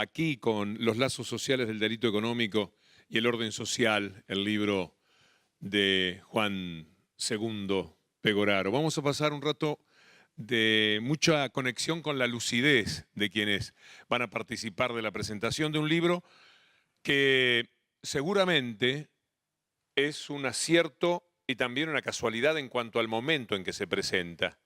aquí con Los lazos sociales del delito económico y el orden social, el libro de Juan II Pegoraro. Vamos a pasar un rato de mucha conexión con la lucidez de quienes van a participar de la presentación de un libro que seguramente es un acierto y también una casualidad en cuanto al momento en que se presenta,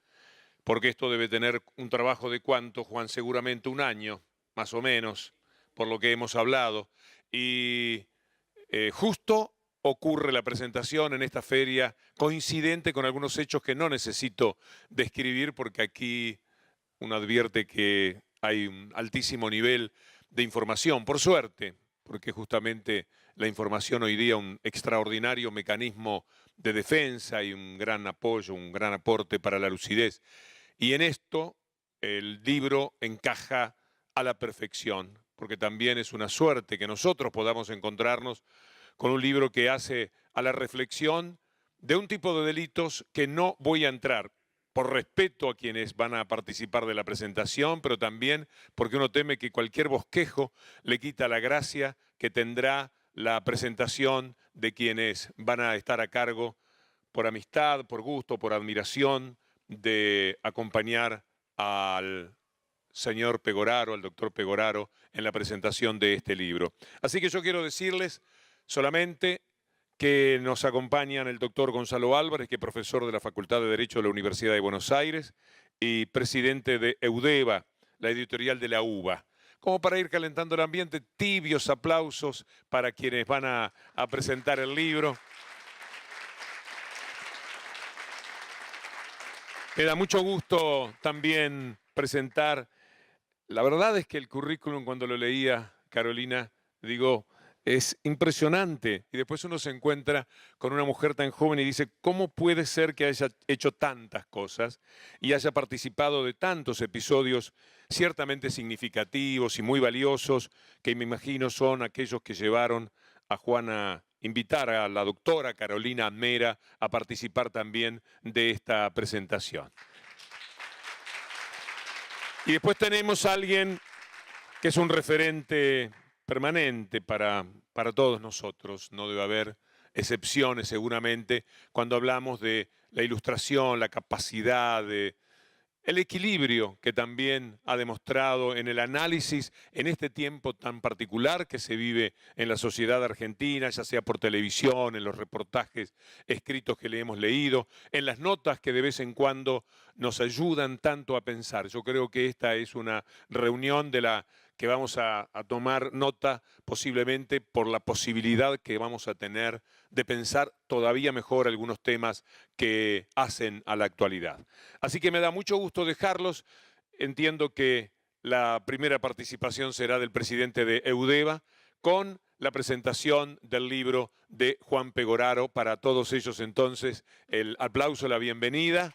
porque esto debe tener un trabajo de cuánto, Juan, seguramente un año, más o menos, por lo que hemos hablado, y justo ocurre la presentación en esta feria, coincidente con algunos hechos que no necesito describir, porque aquí uno advierte que hay un altísimo nivel de información, por suerte, porque justamente la información hoy día es un extraordinario mecanismo de defensa y un gran apoyo, un gran aporte para la lucidez. Y en esto el libro encaja a la perfección, porque también es una suerte que nosotros podamos encontrarnos con un libro que hace a la reflexión de un tipo de delitos que no voy a entrar por respeto a quienes van a participar de la presentación, pero también porque uno teme que cualquier bosquejo le quita la gracia que tendrá la presentación de quienes van a estar a cargo por amistad, por gusto, por admiración, de acompañar al señor Pegoraro, al doctor Pegoraro, en la presentación de este libro. Así que yo quiero decirles solamente que nos acompañan el doctor Gonzalo Álvarez, que es profesor de la Facultad de Derecho de la Universidad de Buenos Aires y presidente de Eudeva, la editorial de la UBA. Como para ir calentando el ambiente, tibios aplausos para quienes van a presentar el libro. Me da mucho gusto también presentar. La verdad es que el currículum, cuando lo leía, Carolina, digo, es impresionante. Y después uno se encuentra con una mujer tan joven y dice, ¿cómo puede ser que haya hecho tantas cosas y haya participado de tantos episodios ciertamente significativos y muy valiosos, que me imagino son aquellos que llevaron a Juan a invitar a la doctora Carolina Mera a participar también de esta presentación? Y después tenemos a alguien que es un referente permanente para todos nosotros. No debe haber excepciones seguramente cuando hablamos de la ilustración, la capacidad, el equilibrio que también ha demostrado en el análisis en este tiempo tan particular que se vive en la sociedad argentina, ya sea por televisión, en los reportajes escritos que le hemos leído, en las notas que de vez en cuando nos ayudan tanto a pensar. Yo creo que esta es una reunión de la que vamos a tomar nota posiblemente por la posibilidad que vamos a tener de pensar todavía mejor algunos temas que hacen a la actualidad. Así que me da mucho gusto dejarlos. Entiendo que la primera participación será del presidente de Eudeva con la presentación del libro de Juan Pegoraro. Para todos ellos entonces el aplauso, la bienvenida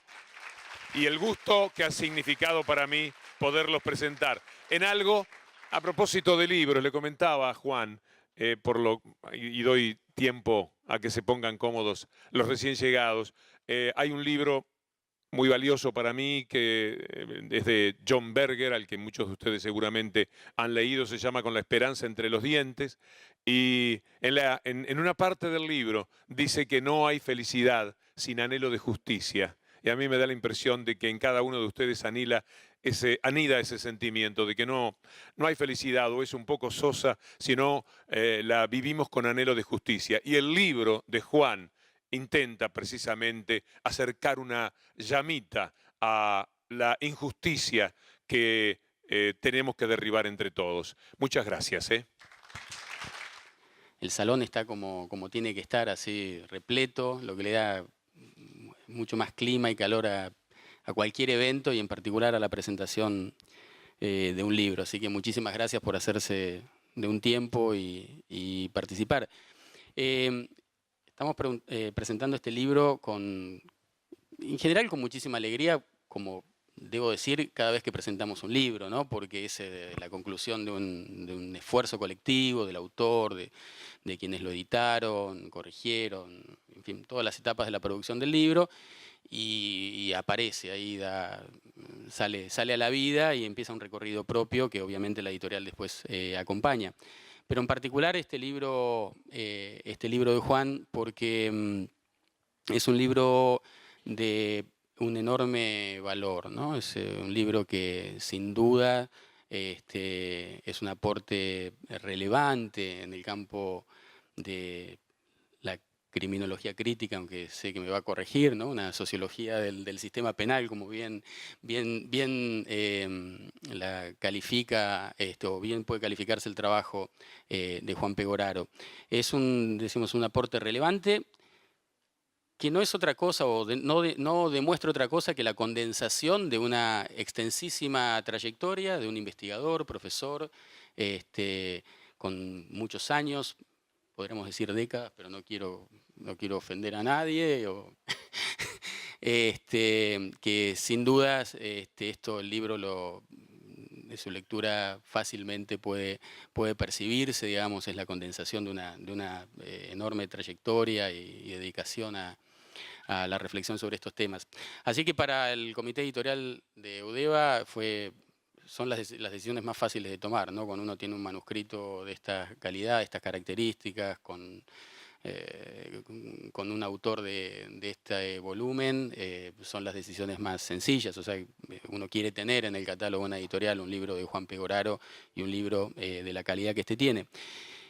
y el gusto que ha significado para mí poderlos presentar. En algo, a propósito de libros, le comentaba a Juan, y doy tiempo a que se pongan cómodos los recién llegados. Hay un libro muy valioso para mí, que es de John Berger, al que muchos de ustedes seguramente han leído, se llama Con la esperanza entre los dientes, y en una parte del libro dice que no hay felicidad sin anhelo de justicia. Y a mí me da la impresión de que en cada uno de ustedes anida ese sentimiento de que no hay felicidad o es un poco sosa, sino la vivimos con anhelo de justicia. Y el libro de Juan intenta precisamente acercar una llamita a la injusticia que tenemos que derribar entre todos. Muchas gracias. El salón está como tiene que estar, así repleto, lo que le da mucho más clima y calor a cualquier evento y en particular a la presentación de un libro. Así que muchísimas gracias por hacerse de un tiempo y participar. Estamos presentando este libro en general con muchísima alegría, como debo decir, cada vez que presentamos un libro, ¿no? Porque es la conclusión de un esfuerzo colectivo del autor, de quienes lo editaron, corrigieron, en fin, todas las etapas de la producción del libro. y aparece ahí, sale a la vida y empieza un recorrido propio que obviamente la editorial después acompaña. Pero en particular este libro de Juan, porque es un libro de un enorme valor, ¿no? Es un libro que sin duda es un aporte relevante en el campo de la criminología crítica, aunque sé que me va a corregir, ¿no? Una sociología del sistema penal, como bien la califica, o bien puede calificarse el trabajo de Juan Pegoraro. Es decimos, un aporte relevante que no es otra cosa o no demuestra otra cosa que la condensación de una extensísima trayectoria de un investigador, profesor, con muchos años, podríamos decir décadas, pero no quiero ofender a nadie, que sin dudas el libro de su lectura fácilmente puede percibirse, digamos, es la condensación de una enorme trayectoria y dedicación a la reflexión sobre estos temas. Así que para el comité editorial de Eudeva son las decisiones más fáciles de tomar, ¿no? Cuando uno tiene un manuscrito de esta calidad, de estas características, con un autor de este volumen, son las decisiones más sencillas. O sea, uno quiere tener en el catálogo una editorial un libro de Juan Pegoraro y un libro de la calidad que este tiene.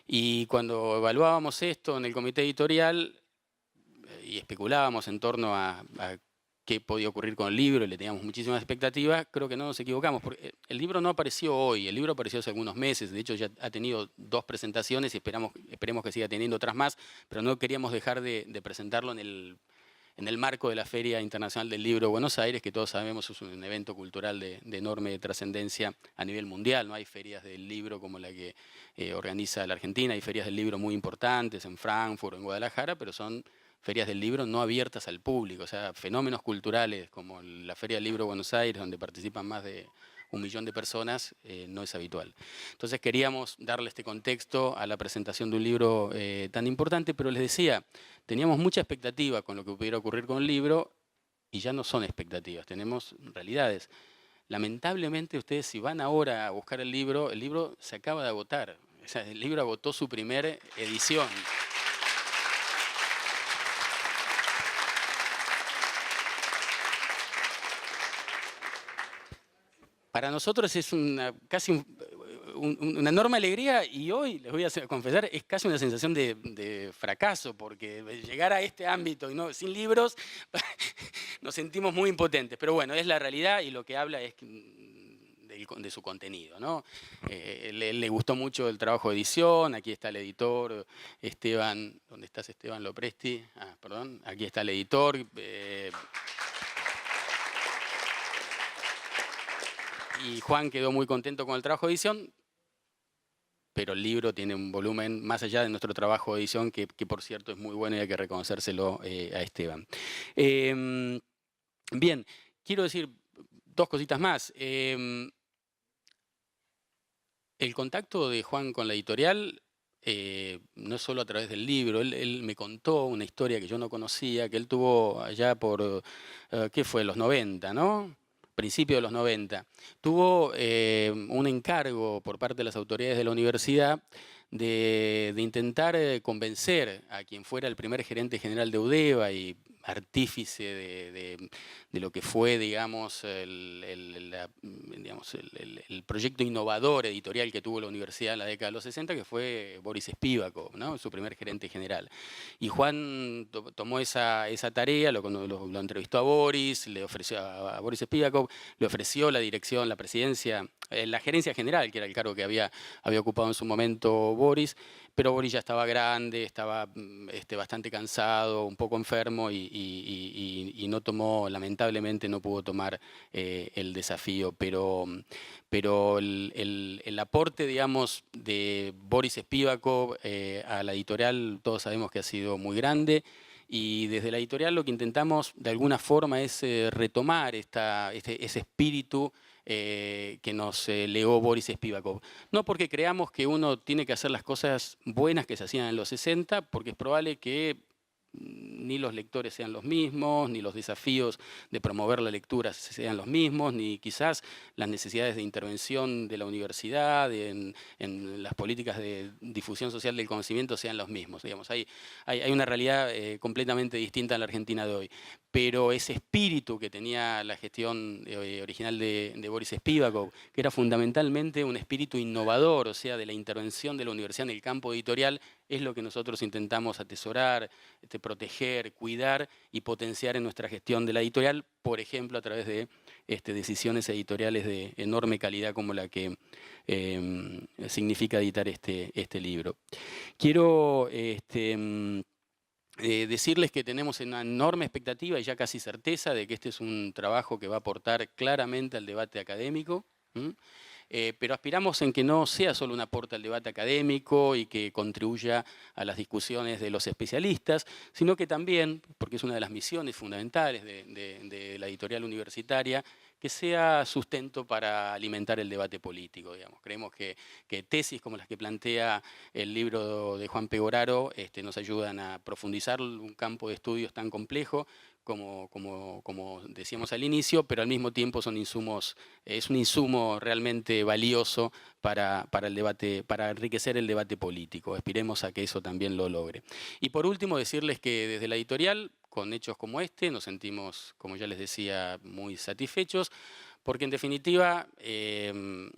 Y cuando evaluábamos esto en el comité editorial, y especulábamos en torno a qué podía ocurrir con el libro y le teníamos muchísimas expectativas, creo que no nos equivocamos, porque el libro no apareció hoy, el libro apareció hace algunos meses, de hecho ya ha tenido 2 presentaciones y esperemos que siga teniendo otras más, pero no queríamos dejar de presentarlo en el marco de la Feria Internacional del Libro de Buenos Aires, que todos sabemos es un evento cultural de enorme trascendencia a nivel mundial. No hay ferias del libro como la que organiza la Argentina, hay ferias del libro muy importantes en Frankfurt, en Guadalajara, pero son ferias del libro no abiertas al público, o sea, fenómenos culturales como la Feria del Libro de Buenos Aires, donde participan más de 1 millón de personas, no es habitual. Entonces queríamos darle este contexto a la presentación de un libro tan importante, pero les decía, teníamos mucha expectativa con lo que pudiera ocurrir con el libro y ya no son expectativas, tenemos realidades. Lamentablemente ustedes si van ahora a buscar el libro se acaba de agotar, o sea, el libro agotó su primera edición. Para nosotros es casi una enorme alegría y hoy, les voy a confesar, es casi una sensación de fracaso, porque llegar a este ámbito y no sin libros nos sentimos muy impotentes. Pero bueno, es la realidad y lo que habla es de su contenido, ¿no? Le gustó mucho el trabajo de edición, aquí está el editor, Esteban, ¿dónde estás, Esteban Lopresti? Perdón, aquí está el editor. Y Juan quedó muy contento con el trabajo de edición, pero el libro tiene un volumen más allá de nuestro trabajo de edición, que por cierto es muy bueno y hay que reconocérselo a Esteban. Bien, quiero decir 2 cositas más. El contacto de Juan con la editorial no es solo a través del libro, él me contó una historia que yo no conocía, que él tuvo allá por, ¿qué fue? Los 90, ¿no? Principio de los 90, tuvo un encargo por parte de las autoridades de la universidad de intentar convencer a quien fuera el primer gerente general de Eudeva y artífice de lo que fue, digamos, el proyecto innovador editorial que tuvo la universidad en la década de los 60, que fue Boris Spivakov, ¿no? Su primer gerente general. Y Juan tomó esa tarea, lo entrevistó a Boris, le ofreció a Boris Spivakov, le ofreció la dirección, la presidencia, la gerencia general, que era el cargo que había ocupado en su momento Boris, pero Boris ya estaba grande, estaba bastante cansado, un poco enfermo y no tomó, lamentablemente no pudo tomar el desafío, pero el aporte, digamos, de Boris Spivakov a la editorial, todos sabemos que ha sido muy grande. Y desde la editorial lo que intentamos de alguna forma es retomar ese espíritu que nos legó Boris Spivakov. No porque creamos que uno tiene que hacer las cosas buenas que se hacían en los 60, porque es probable que ni los lectores sean los mismos, ni los desafíos de promover la lectura sean los mismos, ni quizás las necesidades de intervención de la universidad en las políticas de difusión social del conocimiento sean los mismos. Digamos, hay una realidad completamente distinta en la Argentina de hoy. Pero ese espíritu que tenía la gestión original de Boris Spivakov, que era fundamentalmente un espíritu innovador, o sea, de la intervención de la universidad en el campo editorial, es lo que nosotros intentamos atesorar, proteger, cuidar y potenciar en nuestra gestión de la editorial, por ejemplo, a través de decisiones editoriales de enorme calidad como la que significa editar este libro. Quiero decirles que tenemos una enorme expectativa y ya casi certeza de que este es un trabajo que va a aportar claramente al debate académico. Pero aspiramos en que no sea solo un aporte al debate académico y que contribuya a las discusiones de los especialistas, sino que también, porque es una de las misiones fundamentales de la editorial universitaria, que sea sustento para alimentar el debate político, digamos. Creemos que tesis como las que plantea el libro de Juan Pegoraro nos ayudan a profundizar un campo de estudios tan complejo como decíamos al inicio, pero al mismo tiempo son insumos, es un insumo realmente valioso para el debate, para enriquecer el debate político. Aspiremos a que eso también lo logre. Y por último, decirles que desde la editorial, con hechos como este, nos sentimos, como ya les decía, muy satisfechos, porque en definitiva, la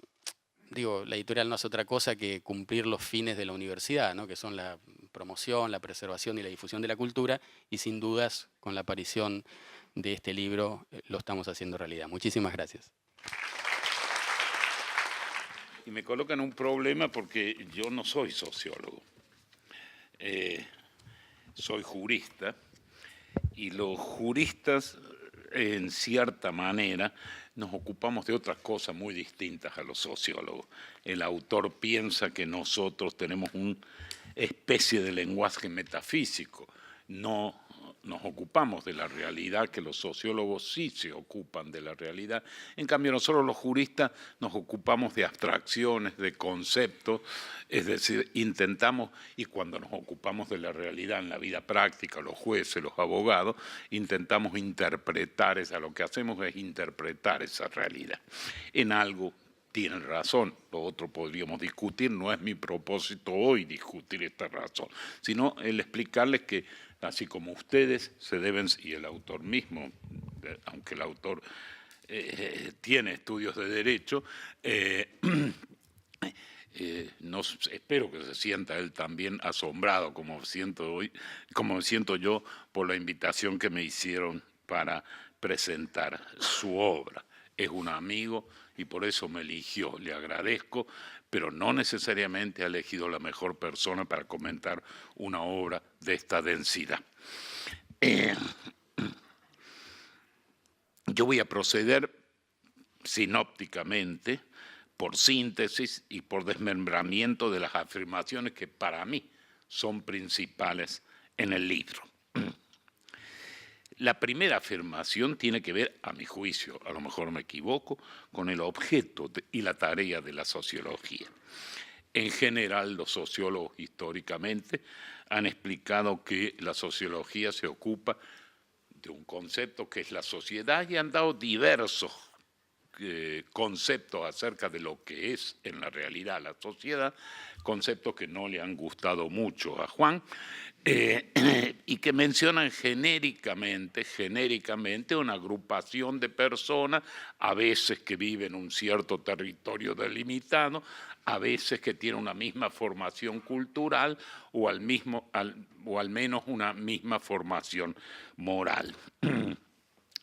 editorial no hace otra cosa que cumplir los fines de la universidad, ¿no? Que son la promoción, la preservación y la difusión de la cultura, y sin dudas, con la aparición de este libro, lo estamos haciendo realidad. Muchísimas gracias. Y me colocan un problema porque yo no soy sociólogo, soy jurista, y los juristas, en cierta manera, nos ocupamos de otras cosas muy distintas a los sociólogos. El autor piensa que nosotros tenemos una especie de lenguaje metafísico, no nos ocupamos de la realidad, que los sociólogos sí se ocupan de la realidad. En cambio, nosotros los juristas nos ocupamos de abstracciones, de conceptos, es decir, intentamos, y cuando nos ocupamos de la realidad en la vida práctica, los jueces, los abogados, intentamos interpretar lo que hacemos es interpretar esa realidad. En algo tienen razón, lo otro podríamos discutir, no es mi propósito hoy discutir esta razón, sino el explicarles que así como ustedes se deben, y el autor mismo, aunque el autor tiene estudios de derecho, espero que se sienta él también asombrado, como me siento yo, por la invitación que me hicieron para presentar su obra. Es un amigo y por eso me eligió, le agradezco, pero no necesariamente ha elegido la mejor persona para comentar una obra de esta densidad. Yo voy a proceder sinópticamente, por síntesis y por desmembramiento de las afirmaciones que para mí son principales en el libro. La primera afirmación tiene que ver, a mi juicio, a lo mejor me equivoco, con el objeto y la tarea de la sociología. En general, los sociólogos históricamente han explicado que la sociología se ocupa de un concepto que es la sociedad y han dado diversos conceptos acerca de lo que es en la realidad la sociedad, conceptos que no le han gustado mucho a Juan, y que mencionan genéricamente una agrupación de personas, a veces que viven en un cierto territorio delimitado, a veces que tienen una misma formación cultural o al menos una misma formación moral.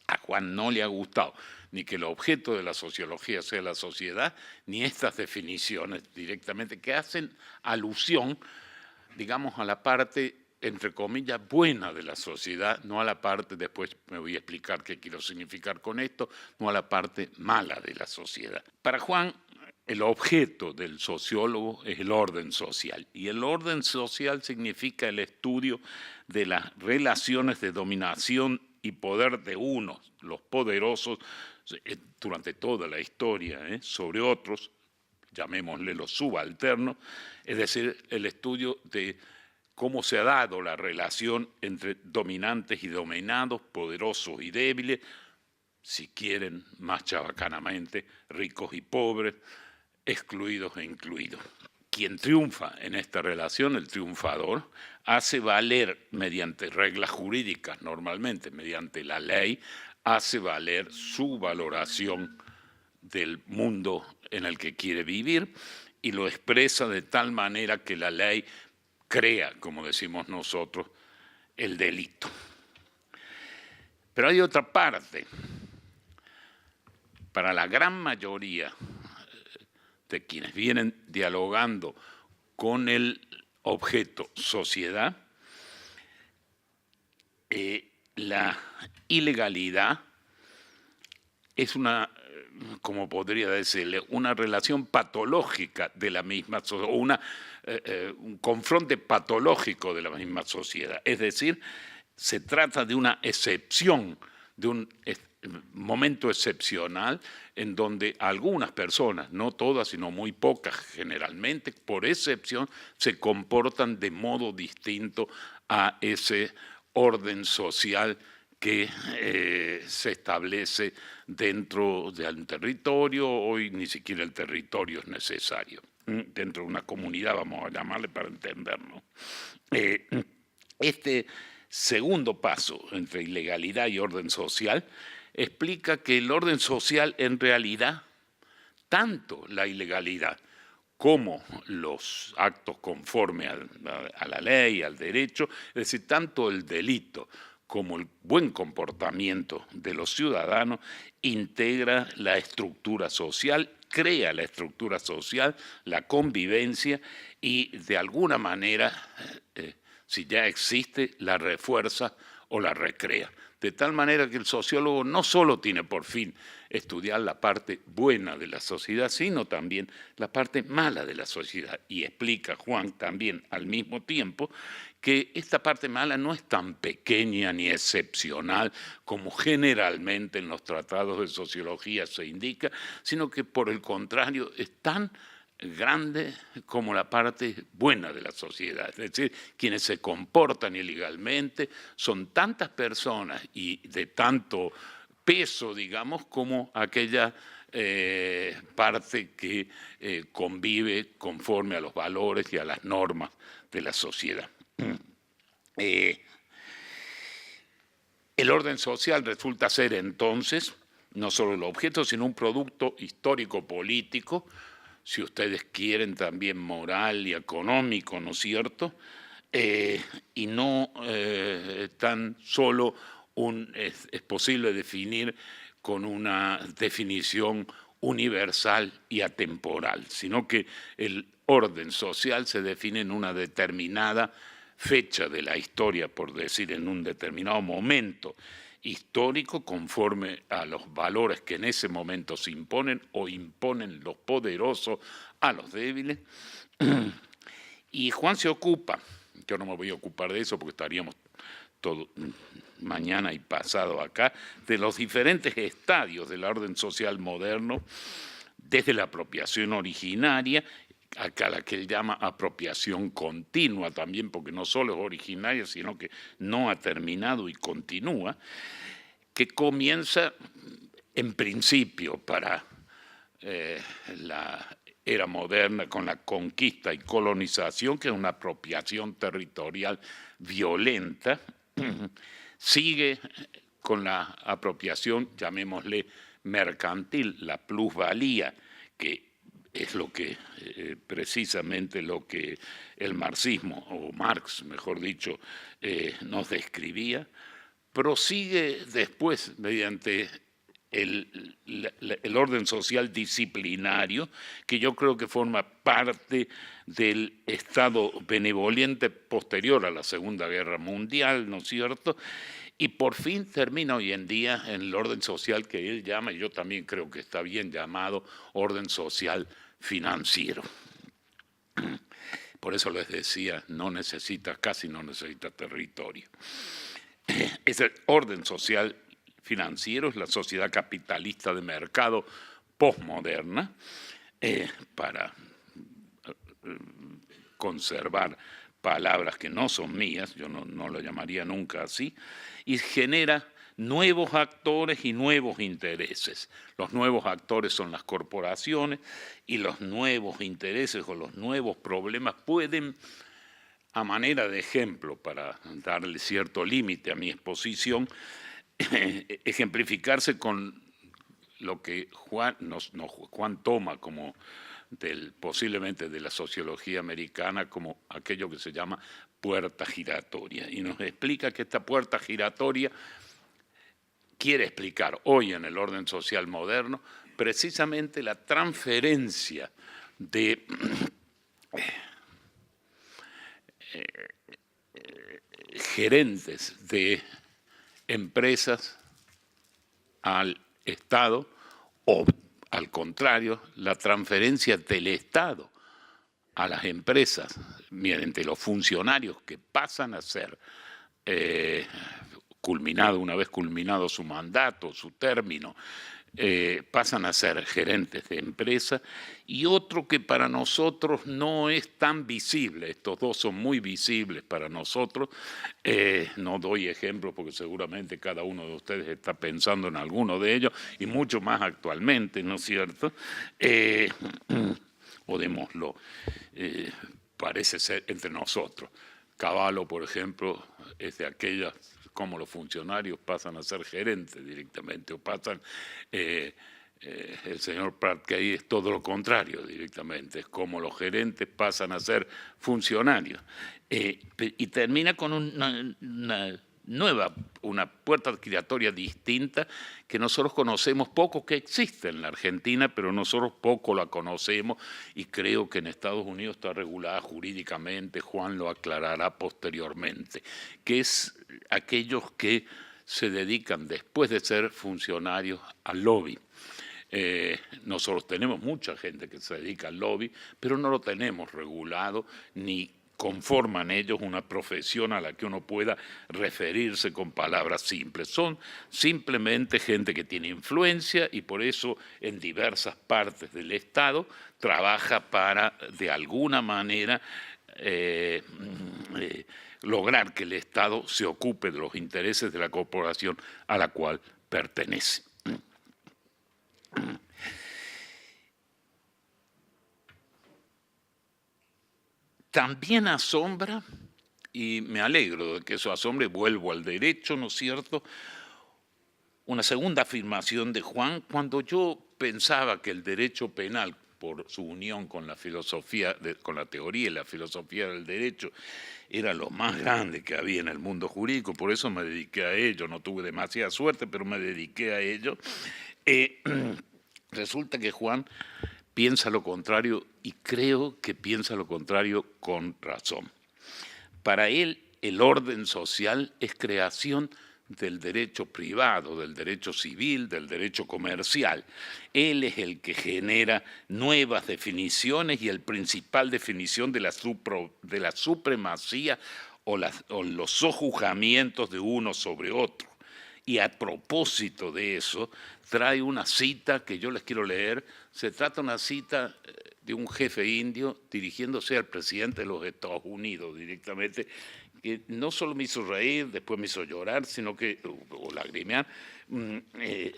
A Juan no le ha gustado ni que el objeto de la sociología sea la sociedad, ni estas definiciones directamente que hacen alusión, digamos, a la parte, entre comillas, buena de la sociedad, no a la parte, después me voy a explicar qué quiero significar con esto, no a la parte mala de la sociedad. Para Juan, el objeto del sociólogo es el orden social, y el orden social significa el estudio de las relaciones de dominación y poder de unos, los poderosos, durante toda la historia, sobre otros, llamémosle los subalternos, es decir, el estudio de cómo se ha dado la relación entre dominantes y dominados, poderosos y débiles, si quieren más chabacanamente, ricos y pobres, excluidos e incluidos. Quien triunfa en esta relación, el triunfador, hace valer mediante reglas jurídicas, normalmente mediante la ley, hace valer su valoración del mundo en el que quiere vivir y lo expresa de tal manera que la ley crea, como decimos nosotros, el delito. Pero hay otra parte. Para la gran mayoría de quienes vienen dialogando con el objeto sociedad, la ilegalidad es una, como podría decirle, una relación patológica de la misma sociedad, o un confronte patológico de la misma sociedad. Es decir, se trata de una excepción, de un momento excepcional en donde algunas personas, no todas, sino muy pocas generalmente, por excepción, se comportan de modo distinto a ese orden social que se establece dentro de un territorio. Hoy ni siquiera el territorio es necesario. Dentro de una comunidad, vamos a llamarle para entendernos. Este segundo paso entre ilegalidad y orden social explica que el orden social en realidad, tanto la ilegalidad como los actos conforme a la ley, al derecho, es decir, tanto el delito como el buen comportamiento de los ciudadanos, integra la estructura social, crea la estructura social, la convivencia y de alguna manera, si ya existe, la refuerza o la recrea. De tal manera que el sociólogo no solo tiene por fin estudiar la parte buena de la sociedad, sino también la parte mala de la sociedad. Y explica Juan también al mismo tiempo que esta parte mala no es tan pequeña ni excepcional como generalmente en los tratados de sociología se indica, sino que por el contrario es tan grande como la parte buena de la sociedad. Es decir, quienes se comportan ilegalmente son tantas personas y de tanto peso, digamos, como aquella parte que convive conforme a los valores y a las normas de la sociedad. El orden social resulta ser entonces no solo el objeto, sino un producto histórico-político, si ustedes quieren también moral y económico, ¿no es cierto? Y no tan solo es posible definir con una definición universal y atemporal, sino que el orden social se define en una determinada fecha de la historia, por decir, en un determinado momento histórico, conforme a los valores que en ese momento se imponen o imponen los poderosos a los débiles. Y Juan se ocupa, yo no me voy a ocupar de eso porque estaríamos todo mañana y pasado acá, de los diferentes estadios del orden social moderno, desde la apropiación originaria, a la que él llama apropiación continua también, porque no solo es originaria, sino que no ha terminado y continúa, que comienza en principio para la era moderna con la conquista y colonización, que es una apropiación territorial violenta, sigue con la apropiación, llamémosle mercantil, la plusvalía, que es lo que precisamente lo que el marxismo, o Marx, mejor dicho, nos describía. Prosigue después mediante el orden social disciplinario, que yo creo que forma parte del Estado benevolente posterior a la Segunda Guerra Mundial, ¿no es cierto? Y por fin termina hoy en día en el orden social que él llama, y yo también creo que está bien llamado, orden social financiero. Por eso les decía, casi no necesita territorio. Ese orden social financiero es la sociedad capitalista de mercado postmoderna para conservar palabras que no son mías, yo no lo llamaría nunca así, y genera nuevos actores y nuevos intereses. Los nuevos actores son las corporaciones y los nuevos intereses o los nuevos problemas pueden, a manera de ejemplo, para darle cierto límite a mi exposición, ejemplificarse con lo que Juan toma como posiblemente de la sociología americana como aquello que se llama puerta giratoria. Y nos explica que esta puerta giratoria quiere explicar hoy en el orden social moderno precisamente la transferencia de gerentes de empresas al Estado o, al contrario, la transferencia del Estado a las empresas mediante los funcionarios que pasan a ser, una vez culminado su mandato, su término, pasan a ser gerentes de empresa, y otro que para nosotros no es tan visible, estos dos son muy visibles para nosotros, no doy ejemplos porque seguramente cada uno de ustedes está pensando en alguno de ellos, y mucho más actualmente, ¿no es cierto? O démoslo, parece ser entre nosotros. Cavallo, por ejemplo, es de aquellas como los funcionarios pasan a ser gerentes directamente, o pasan, el señor Prat, que ahí es todo lo contrario directamente, es como los gerentes pasan a ser funcionarios. Y termina con una puerta giratoria distinta que nosotros conocemos poco, que existe en la Argentina, pero nosotros poco la conocemos, y creo que en Estados Unidos está regulada jurídicamente, Juan lo aclarará posteriormente, que es aquellos que se dedican después de ser funcionarios al lobby. Nosotros tenemos mucha gente que se dedica al lobby, pero no lo tenemos regulado ni conforman ellos una profesión a la que uno pueda referirse con palabras simples. Son simplemente gente que tiene influencia y por eso en diversas partes del Estado trabaja para, de alguna manera, lograr que el Estado se ocupe de los intereses de la corporación a la cual pertenece. También asombra, y me alegro de que eso asombre, vuelvo al derecho, ¿no es cierto?, una segunda afirmación de Juan, cuando yo pensaba que el derecho penal, por su unión con la filosofía, con la teoría y la filosofía del derecho, era lo más grande que había en el mundo jurídico, por eso me dediqué a ello, no tuve demasiada suerte, pero me dediqué a ello. Resulta que Juan piensa lo contrario, y creo que piensa lo contrario con razón. Para él, el orden social es creación del derecho privado, del derecho civil, del derecho comercial. Él es el que genera nuevas definiciones y el principal definición de la supremacía o los sojuzgamientos de uno sobre otro. Y a propósito de eso, trae una cita que yo les quiero leer. Se trata de una cita de un jefe indio dirigiéndose al presidente de los Estados Unidos directamente, que no solo me hizo reír, después me hizo llorar, sino que, o lagrimear,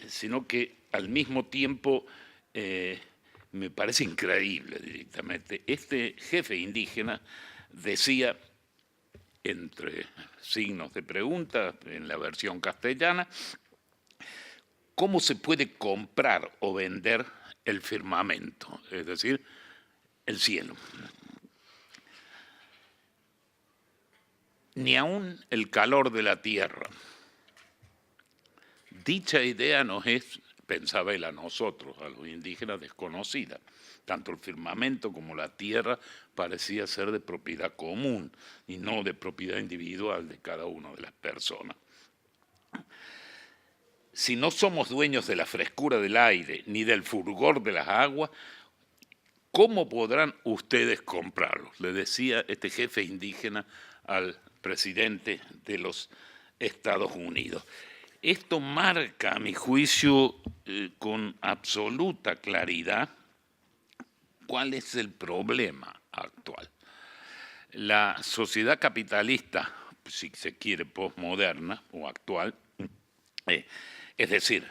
sino que al mismo tiempo me parece increíble directamente. Este jefe indígena decía, entre signos de pregunta, en la versión castellana, ¿cómo se puede comprar o vender el firmamento? Es decir, el cielo. Ni aún el calor de la tierra. Dicha idea nos es, pensaba él, a nosotros, a los indígenas, desconocida. Tanto el firmamento como la tierra parecía ser de propiedad común y no de propiedad individual de cada una de las personas. Si no somos dueños de la frescura del aire ni del fulgor de las aguas, ¿cómo podrán ustedes comprarlos?, le decía este jefe indígena al presidente de los Estados Unidos. Esto marca, a mi juicio, con absoluta claridad cuál es el problema actual. la sociedad capitalista, si se quiere, posmoderna o actual, es decir,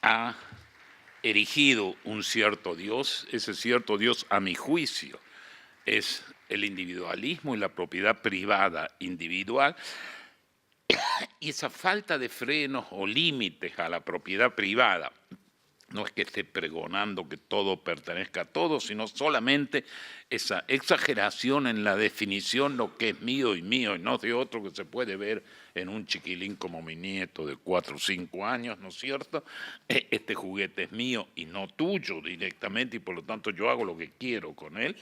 ha erigido un cierto Dios. Ese cierto Dios, a mi juicio, es el individualismo y la propiedad privada individual, y esa falta de frenos o límites a la propiedad privada. No es que esté pregonando que todo pertenezca a todos, sino solamente esa exageración en la definición, lo que es mío y no de otro, que se puede ver en un chiquilín como mi nieto de 4 o 5 años, ¿no es cierto? Este juguete es mío y no tuyo directamente, y por lo tanto yo hago lo que quiero con él.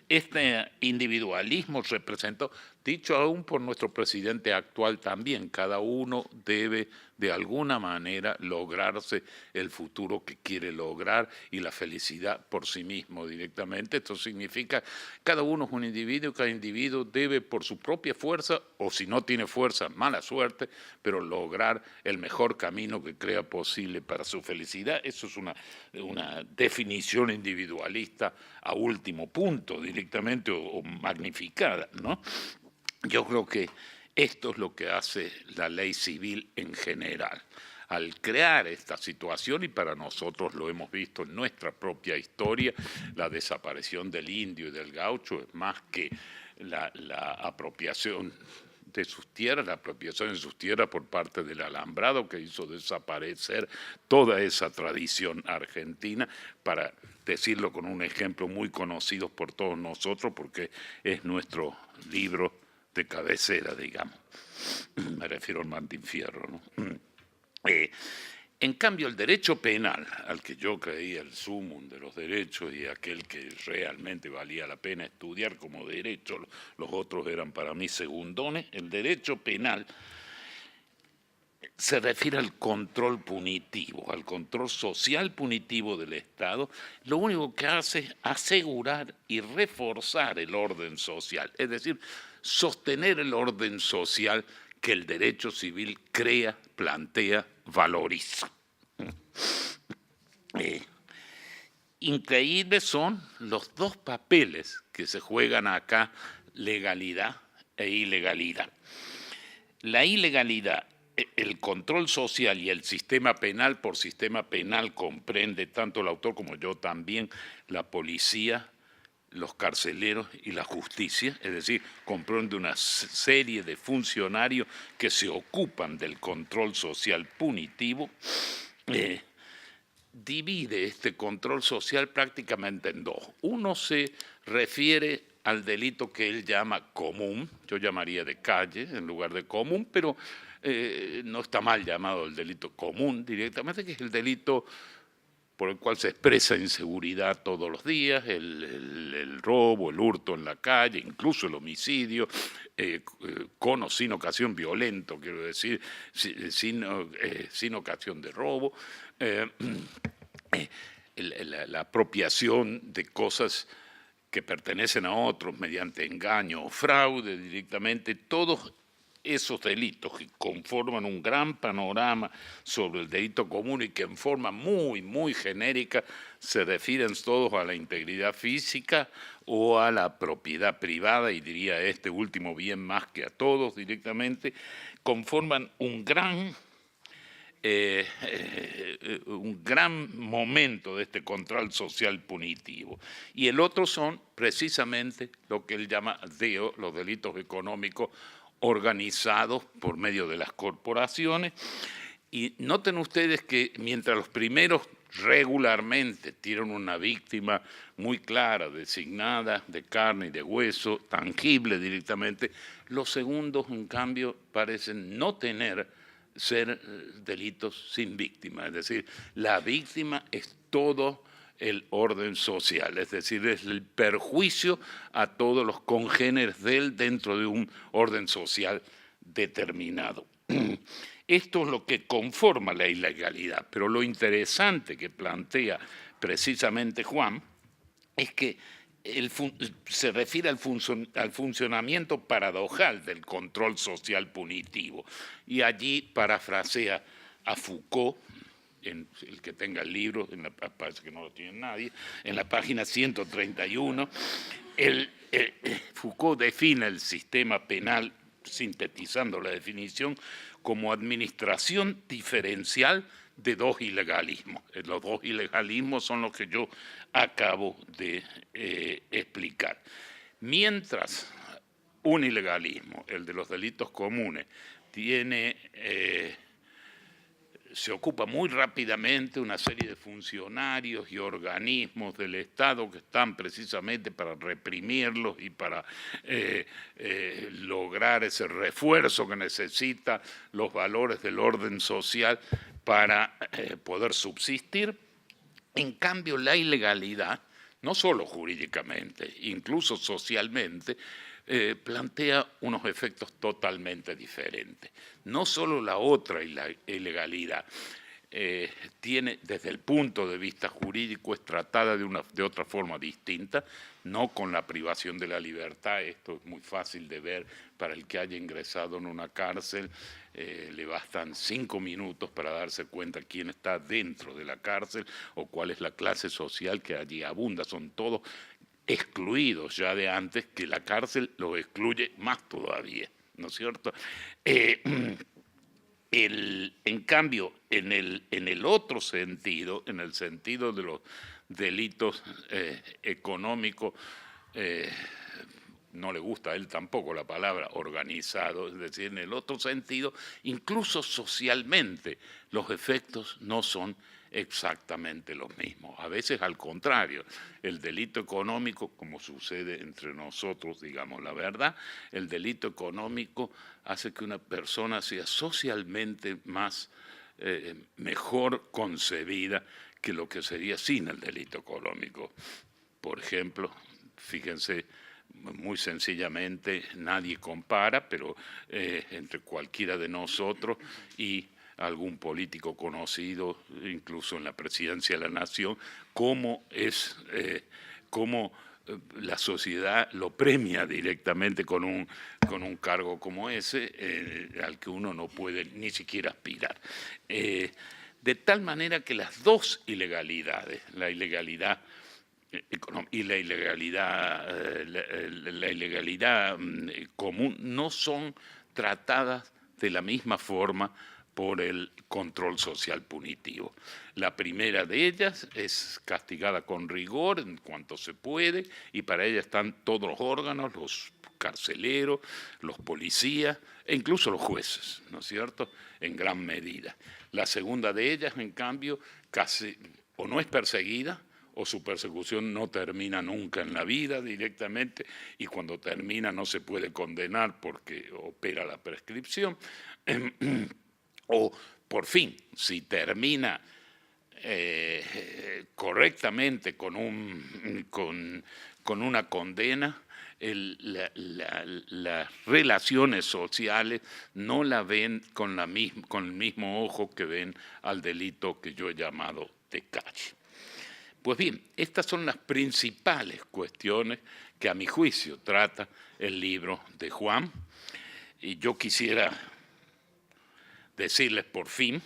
Este individualismo representó, dicho aún por nuestro presidente actual también, cada uno debe de alguna manera lograrse el futuro que quiere lograr y la felicidad por sí mismo directamente. Esto significa cada uno es un individuo, cada individuo debe por su propia fuerza, o si no tiene fuerza, mala suerte, pero lograr el mejor camino que crea posible para su felicidad. Eso es una definición individualista a último punto directamente, o magnificada, ¿no? Yo creo que esto es lo que hace la ley civil en general. Al crear esta situación, y para nosotros lo hemos visto en nuestra propia historia, la desaparición del indio y del gaucho es más que la apropiación de sus tierras, la apropiación de sus tierras por parte del alambrado, que hizo desaparecer toda esa tradición argentina, para decirlo con un ejemplo muy conocido por todos nosotros, porque es nuestro libro de cabecera, digamos. Me refiero al Martín Fierro, ¿no? En cambio, el derecho penal, al que yo creía el sumum de los derechos y aquel que realmente valía la pena estudiar como derecho, los otros eran para mí segundones, el derecho penal se refiere al control punitivo, al control social punitivo del Estado. Lo único que hace es asegurar y reforzar el orden social, es decir, sostener el orden social que el derecho civil crea, plantea, valoriza. Increíbles son los dos papeles que se juegan acá, legalidad e ilegalidad. La ilegalidad, el control social y el sistema penal, por sistema penal comprende tanto el autor como yo también, la policía, los carceleros y la justicia, es decir, comprende una serie de funcionarios que se ocupan del control social punitivo. Divide este control social prácticamente en dos. Uno se refiere al delito que él llama común, yo llamaría de calle en lugar de común, pero no está mal llamado el delito común directamente, que es el delito por el cual se expresa inseguridad todos los días, el robo, el hurto en la calle, incluso el homicidio, con o sin ocasión violento, quiero decir, sin ocasión de robo, la apropiación de cosas que pertenecen a otros mediante engaño o fraude directamente, todos esos delitos que conforman un gran panorama sobre el delito común y que en forma muy, muy genérica se refieren todos a la integridad física o a la propiedad privada, y diría este último bien más que a todos directamente, conforman un gran momento de este control social punitivo. Y el otro son precisamente lo que él llama los delitos económicos organizados por medio de las corporaciones. Y noten ustedes que mientras los primeros regularmente tienen una víctima muy clara, designada, de carne y de hueso, tangible directamente, los segundos, en cambio, parecen no ser delitos sin víctima. Es decir, la víctima es todo el orden social, es decir, es el perjuicio a todos los congéneres de él dentro de un orden social determinado. Esto es lo que conforma la ilegalidad, pero lo interesante que plantea precisamente Juan es que se refiere al funcionamiento paradojal del control social punitivo, y allí parafrasea a Foucault, en el que tenga el libro, parece que no lo tiene nadie, en la página 131, Foucault define el sistema penal, sintetizando la definición, como administración diferencial de dos ilegalismos. Los dos ilegalismos son los que yo acabo de explicar. Mientras un ilegalismo, el de los delitos comunes, se ocupa muy rápidamente una serie de funcionarios y organismos del Estado que están precisamente para reprimirlos y para lograr ese refuerzo que necesita los valores del orden social para poder subsistir. En cambio, la ilegalidad, no solo jurídicamente, incluso socialmente, plantea unos efectos totalmente diferentes. No solo la otra ilegalidad tiene, desde el punto de vista jurídico, es tratada de otra forma distinta, no con la privación de la libertad. Esto es muy fácil de ver para el que haya ingresado en una cárcel. Le bastan 5 minutos para darse cuenta quién está dentro de la cárcel o cuál es la clase social que allí abunda. Son todos excluidos ya de antes, que la cárcel los excluye más todavía, ¿no es cierto? En cambio, en el otro sentido, en el sentido de los delitos económicos, no le gusta a él tampoco la palabra organizado, es decir, en el otro sentido, incluso socialmente, los efectos no son exactamente los mismos. A veces, al contrario, el delito económico, como sucede entre nosotros, digamos la verdad, el delito económico hace que una persona sea socialmente mejor concebida que lo que sería sin el delito económico. Por ejemplo, fíjense, muy sencillamente, nadie compara, pero entre cualquiera de nosotros y algún político conocido, incluso en la presidencia de la nación, cómo la sociedad lo premia directamente con un cargo como ese, al que uno no puede ni siquiera aspirar. De tal manera que las dos ilegalidades, la ilegalidad y la ilegalidad común, no son tratadas de la misma forma por el control social punitivo. La primera de ellas es castigada con rigor en cuanto se puede, y para ella están todos los órganos, los carceleros, los policías e incluso los jueces, ¿no es cierto?, en gran medida. La segunda de ellas, en cambio, casi o no es perseguida, o su persecución no termina nunca en la vida directamente, y cuando termina no se puede condenar porque opera la prescripción. O, por fin, si termina correctamente con una condena, las relaciones sociales no la ven con el mismo ojo que ven al delito que yo he llamado de calle. Pues bien, estas son las principales cuestiones que a mi juicio trata el libro de Juan, y yo quisiera decirles por fin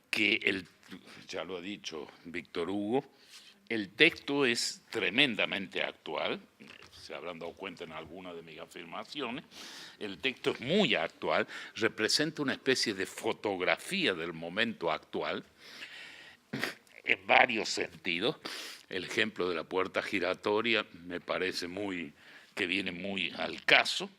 que, ya lo ha dicho Víctor Hugo, el texto es tremendamente actual. Se habrán dado cuenta en algunas de mis afirmaciones. El texto es muy actual, representa una especie de fotografía del momento actual en varios sentidos. El ejemplo de la puerta giratoria me parece que viene muy al caso.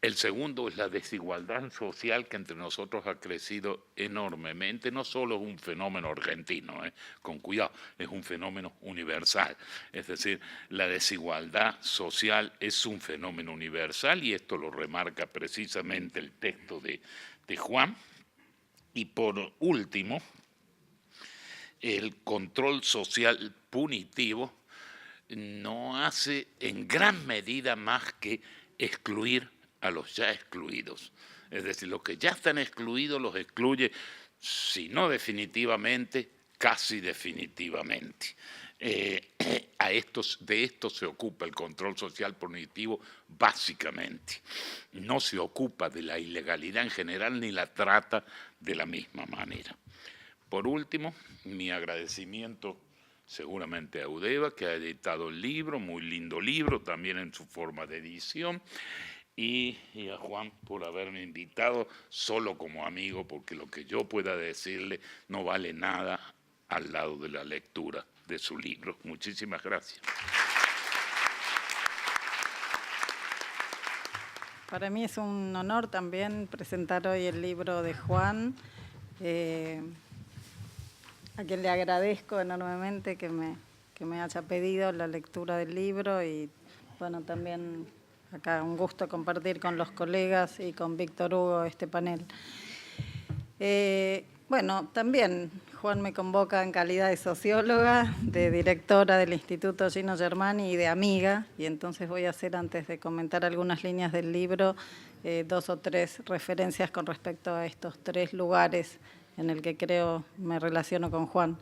El segundo es la desigualdad social que entre nosotros ha crecido enormemente. No solo es un fenómeno argentino, con cuidado, es un fenómeno universal. Es decir, la desigualdad social es un fenómeno universal, y esto lo remarca precisamente el texto de Juan. Y por último, el control social punitivo no hace en gran medida más que excluir a los ya excluidos. Es decir, los que ya están excluidos los excluye, si no definitivamente, casi definitivamente. De esto se ocupa el control social punitivo básicamente. No se ocupa de la ilegalidad en general ni la trata de la misma manera. Por último, mi agradecimiento seguramente a Udeva, que ha editado el libro, muy lindo libro, también en su forma de edición, y a Juan por haberme invitado solo como amigo, porque lo que yo pueda decirle no vale nada al lado de la lectura de su libro. Muchísimas gracias. Para mí es un honor también presentar hoy el libro de Juan, a quien le agradezco enormemente que me haya pedido la lectura del libro y bueno, también acá un gusto compartir con los colegas y con Víctor Hugo este panel. Bueno, también Juan me convoca en calidad de socióloga, de directora del Instituto Gino Germani y de amiga, y entonces voy a hacer, antes de comentar algunas líneas del libro, 2 o 3 referencias con respecto a estos 3 lugares en el que creo me relaciono con Juan.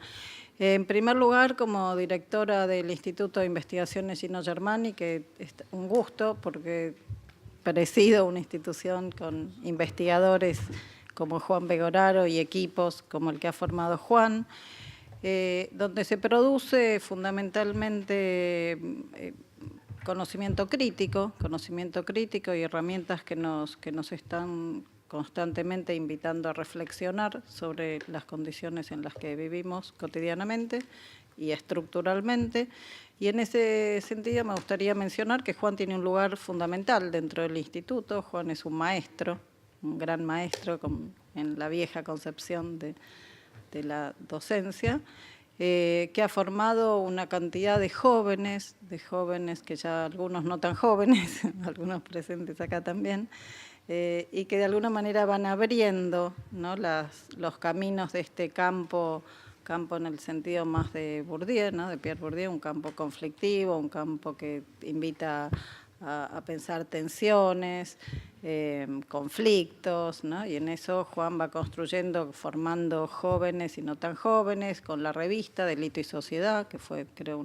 En primer lugar, como directora del Instituto de Investigaciones Gino Germani, que es un gusto porque presido una institución con investigadores como Juan Pegoraro y equipos como el que ha formado Juan, donde se produce fundamentalmente conocimiento crítico y herramientas que nos están constantemente invitando a reflexionar sobre las condiciones en las que vivimos cotidianamente y estructuralmente. Y en ese sentido me gustaría mencionar que Juan tiene un lugar fundamental dentro del instituto. Juan es un maestro, un gran maestro en la vieja concepción de la docencia, que ha formado una cantidad de jóvenes que ya algunos no tan jóvenes, algunos presentes acá también, y que de alguna manera van abriendo, ¿no?, los caminos de este campo en el sentido más de Bourdieu, ¿no?, de Pierre Bourdieu, un campo conflictivo, un campo que invita a pensar tensiones, conflictos, ¿no? Y en eso Juan va construyendo, formando jóvenes y no tan jóvenes, con la revista Delito y Sociedad, que fue, creo,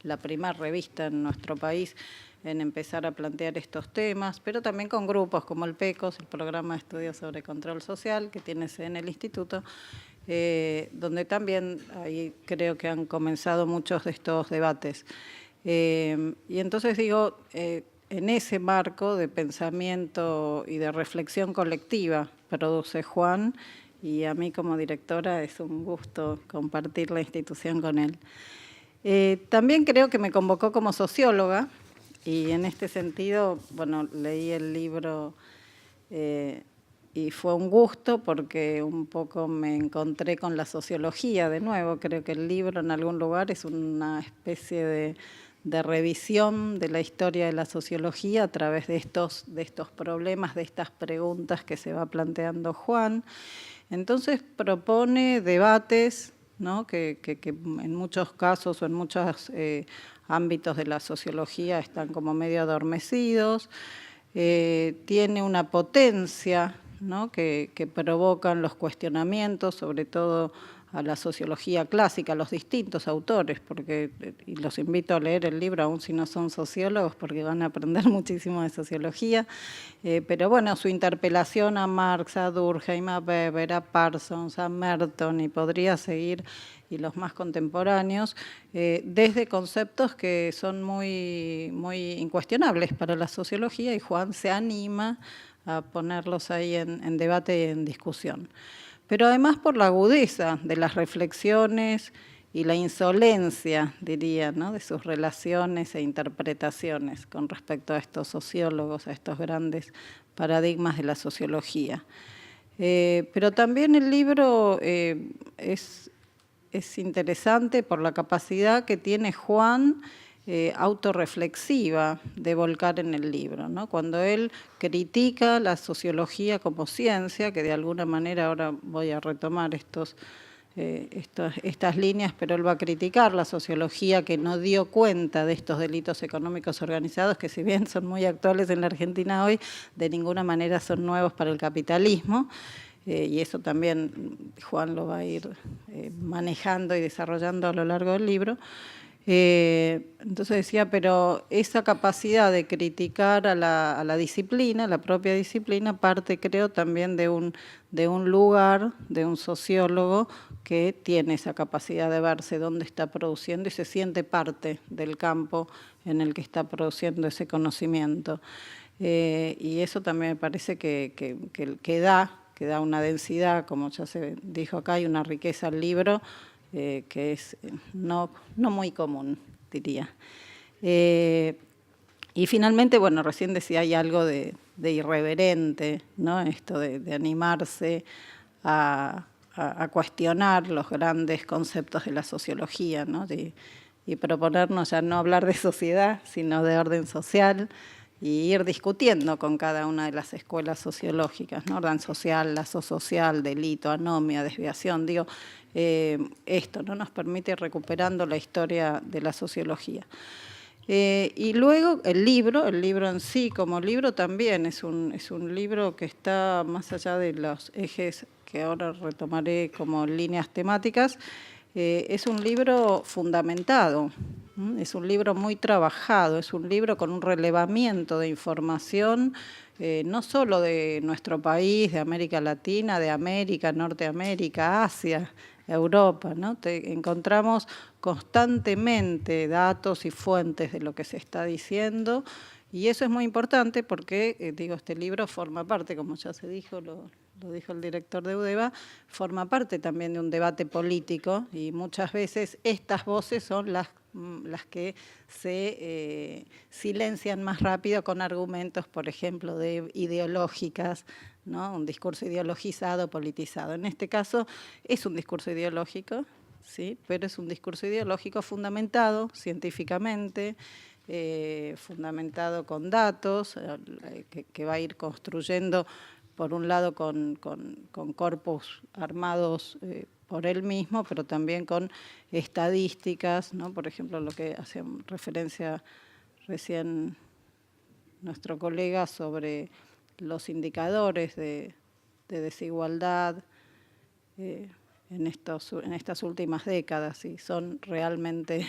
la primera revista en nuestro país en empezar a plantear estos temas, pero también con grupos como el PECOS, el Programa de Estudios sobre Control Social, que tiene sede en el Instituto, donde también ahí creo que han comenzado muchos de estos debates. Y entonces digo, en ese marco de pensamiento y de reflexión colectiva produce Juan, y a mí como directora es un gusto compartir la institución con él. También creo que me convocó como socióloga, y en este sentido, bueno, leí el libro y fue un gusto porque un poco me encontré con la sociología de nuevo. Creo que el libro en algún lugar es una especie de revisión de la historia de la sociología a través de estos problemas, de estas preguntas que se va planteando Juan. Entonces propone debates, ¿no?, que en muchos casos o en muchos ámbitos de la sociología están como medio adormecidos. Tiene una potencia, ¿no?, que provocan los cuestionamientos, sobre todo a la sociología clásica, a los distintos autores, y los invito a leer el libro, aun si no son sociólogos, porque van a aprender muchísimo de sociología, pero bueno, su interpelación a Marx, a Durkheim, a Weber, a Parsons, a Merton, y podría seguir, y los más contemporáneos, desde conceptos que son muy, muy incuestionables para la sociología, y Juan se anima a ponerlos ahí en debate y en discusión. Pero además por la agudeza de las reflexiones y la insolencia, diría, ¿no?, de sus relaciones e interpretaciones con respecto a estos sociólogos, a estos grandes paradigmas de la sociología. Pero también el libro es interesante por la capacidad que tiene Juan autorreflexiva de volcar en el libro, ¿no? Cuando él critica la sociología como ciencia, que de alguna manera, ahora voy a retomar estas líneas, pero él va a criticar la sociología que no dio cuenta de estos delitos económicos organizados, que si bien son muy actuales en la Argentina hoy, de ninguna manera son nuevos para el capitalismo. y eso también Juan lo va a ir manejando y desarrollando a lo largo del libro. Entonces decía, pero esa capacidad de criticar a la disciplina, la propia disciplina, parte creo también de un lugar, de un sociólogo que tiene esa capacidad de verse dónde está produciendo y se siente parte del campo en el que está produciendo ese conocimiento. Y eso también me parece que da una densidad, como ya se dijo acá, y una riqueza al libro, que es no muy común, diría. Y finalmente, bueno, recién decía, hay algo de irreverente, ¿no? Esto de animarse a cuestionar los grandes conceptos de la sociología, ¿no? Y proponernos ya no hablar de sociedad, sino de orden social, y ir discutiendo con cada una de las escuelas sociológicas, ¿no? Orden social, lazo social, delito, anomia, desviación. Digo, esto no nos permite ir recuperando la historia de la sociología. Y luego el libro en sí como libro también es un libro que está más allá de los ejes que ahora retomaré como líneas temáticas. Es un libro fundamentado, es un libro muy trabajado, es un libro con un relevamiento de información, no solo de nuestro país, de América Latina, de América, Norteamérica, Asia, Europa, ¿no? Encontramos constantemente datos y fuentes de lo que se está diciendo, y eso es muy importante porque, digo, este libro forma parte, como ya se dijo, lo dijo el director de UDEVA, forma parte también de un debate político, y muchas veces estas voces son las que se silencian más rápido con argumentos, por ejemplo, ideológicas, ¿no? Un discurso ideologizado, politizado. En este caso es un discurso ideológico, ¿sí? Pero es un discurso ideológico fundamentado científicamente, fundamentado con datos, que va a ir construyendo, por un lado, con corpus armados por él mismo, pero también con estadísticas, ¿no? Por ejemplo, lo que hacía referencia recién nuestro colega sobre los indicadores de desigualdad en estas últimas décadas, y son realmente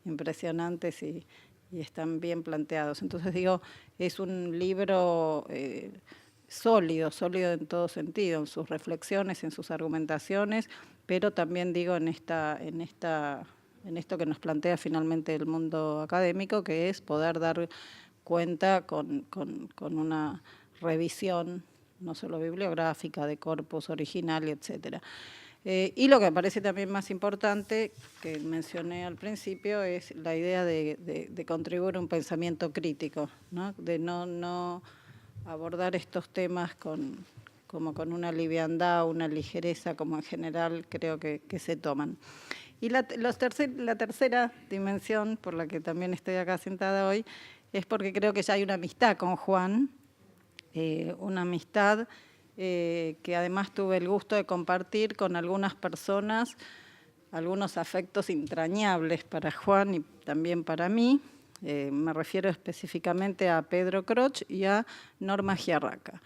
impresionantes y están bien planteados. Entonces digo, es un libro sólido en todo sentido, en sus reflexiones, en sus argumentaciones, pero también digo en esto que nos plantea finalmente el mundo académico, que es poder dar cuenta con una revisión no solo bibliográfica, de corpus original, etcétera. Y lo que me parece también más importante, que mencioné al principio, es la idea de contribuir a un pensamiento crítico, ¿no? De no abordar estos temas como con una liviandad, una ligereza, como en general creo que se toman. Y la tercera dimensión, por la que también estoy acá sentada hoy, es porque creo que ya hay una amistad con Juan, una amistad que además tuve el gusto de compartir con algunas personas, algunos afectos entrañables para Juan y también para mí. Me refiero específicamente a Pedro Croch y a Norma Giarraca,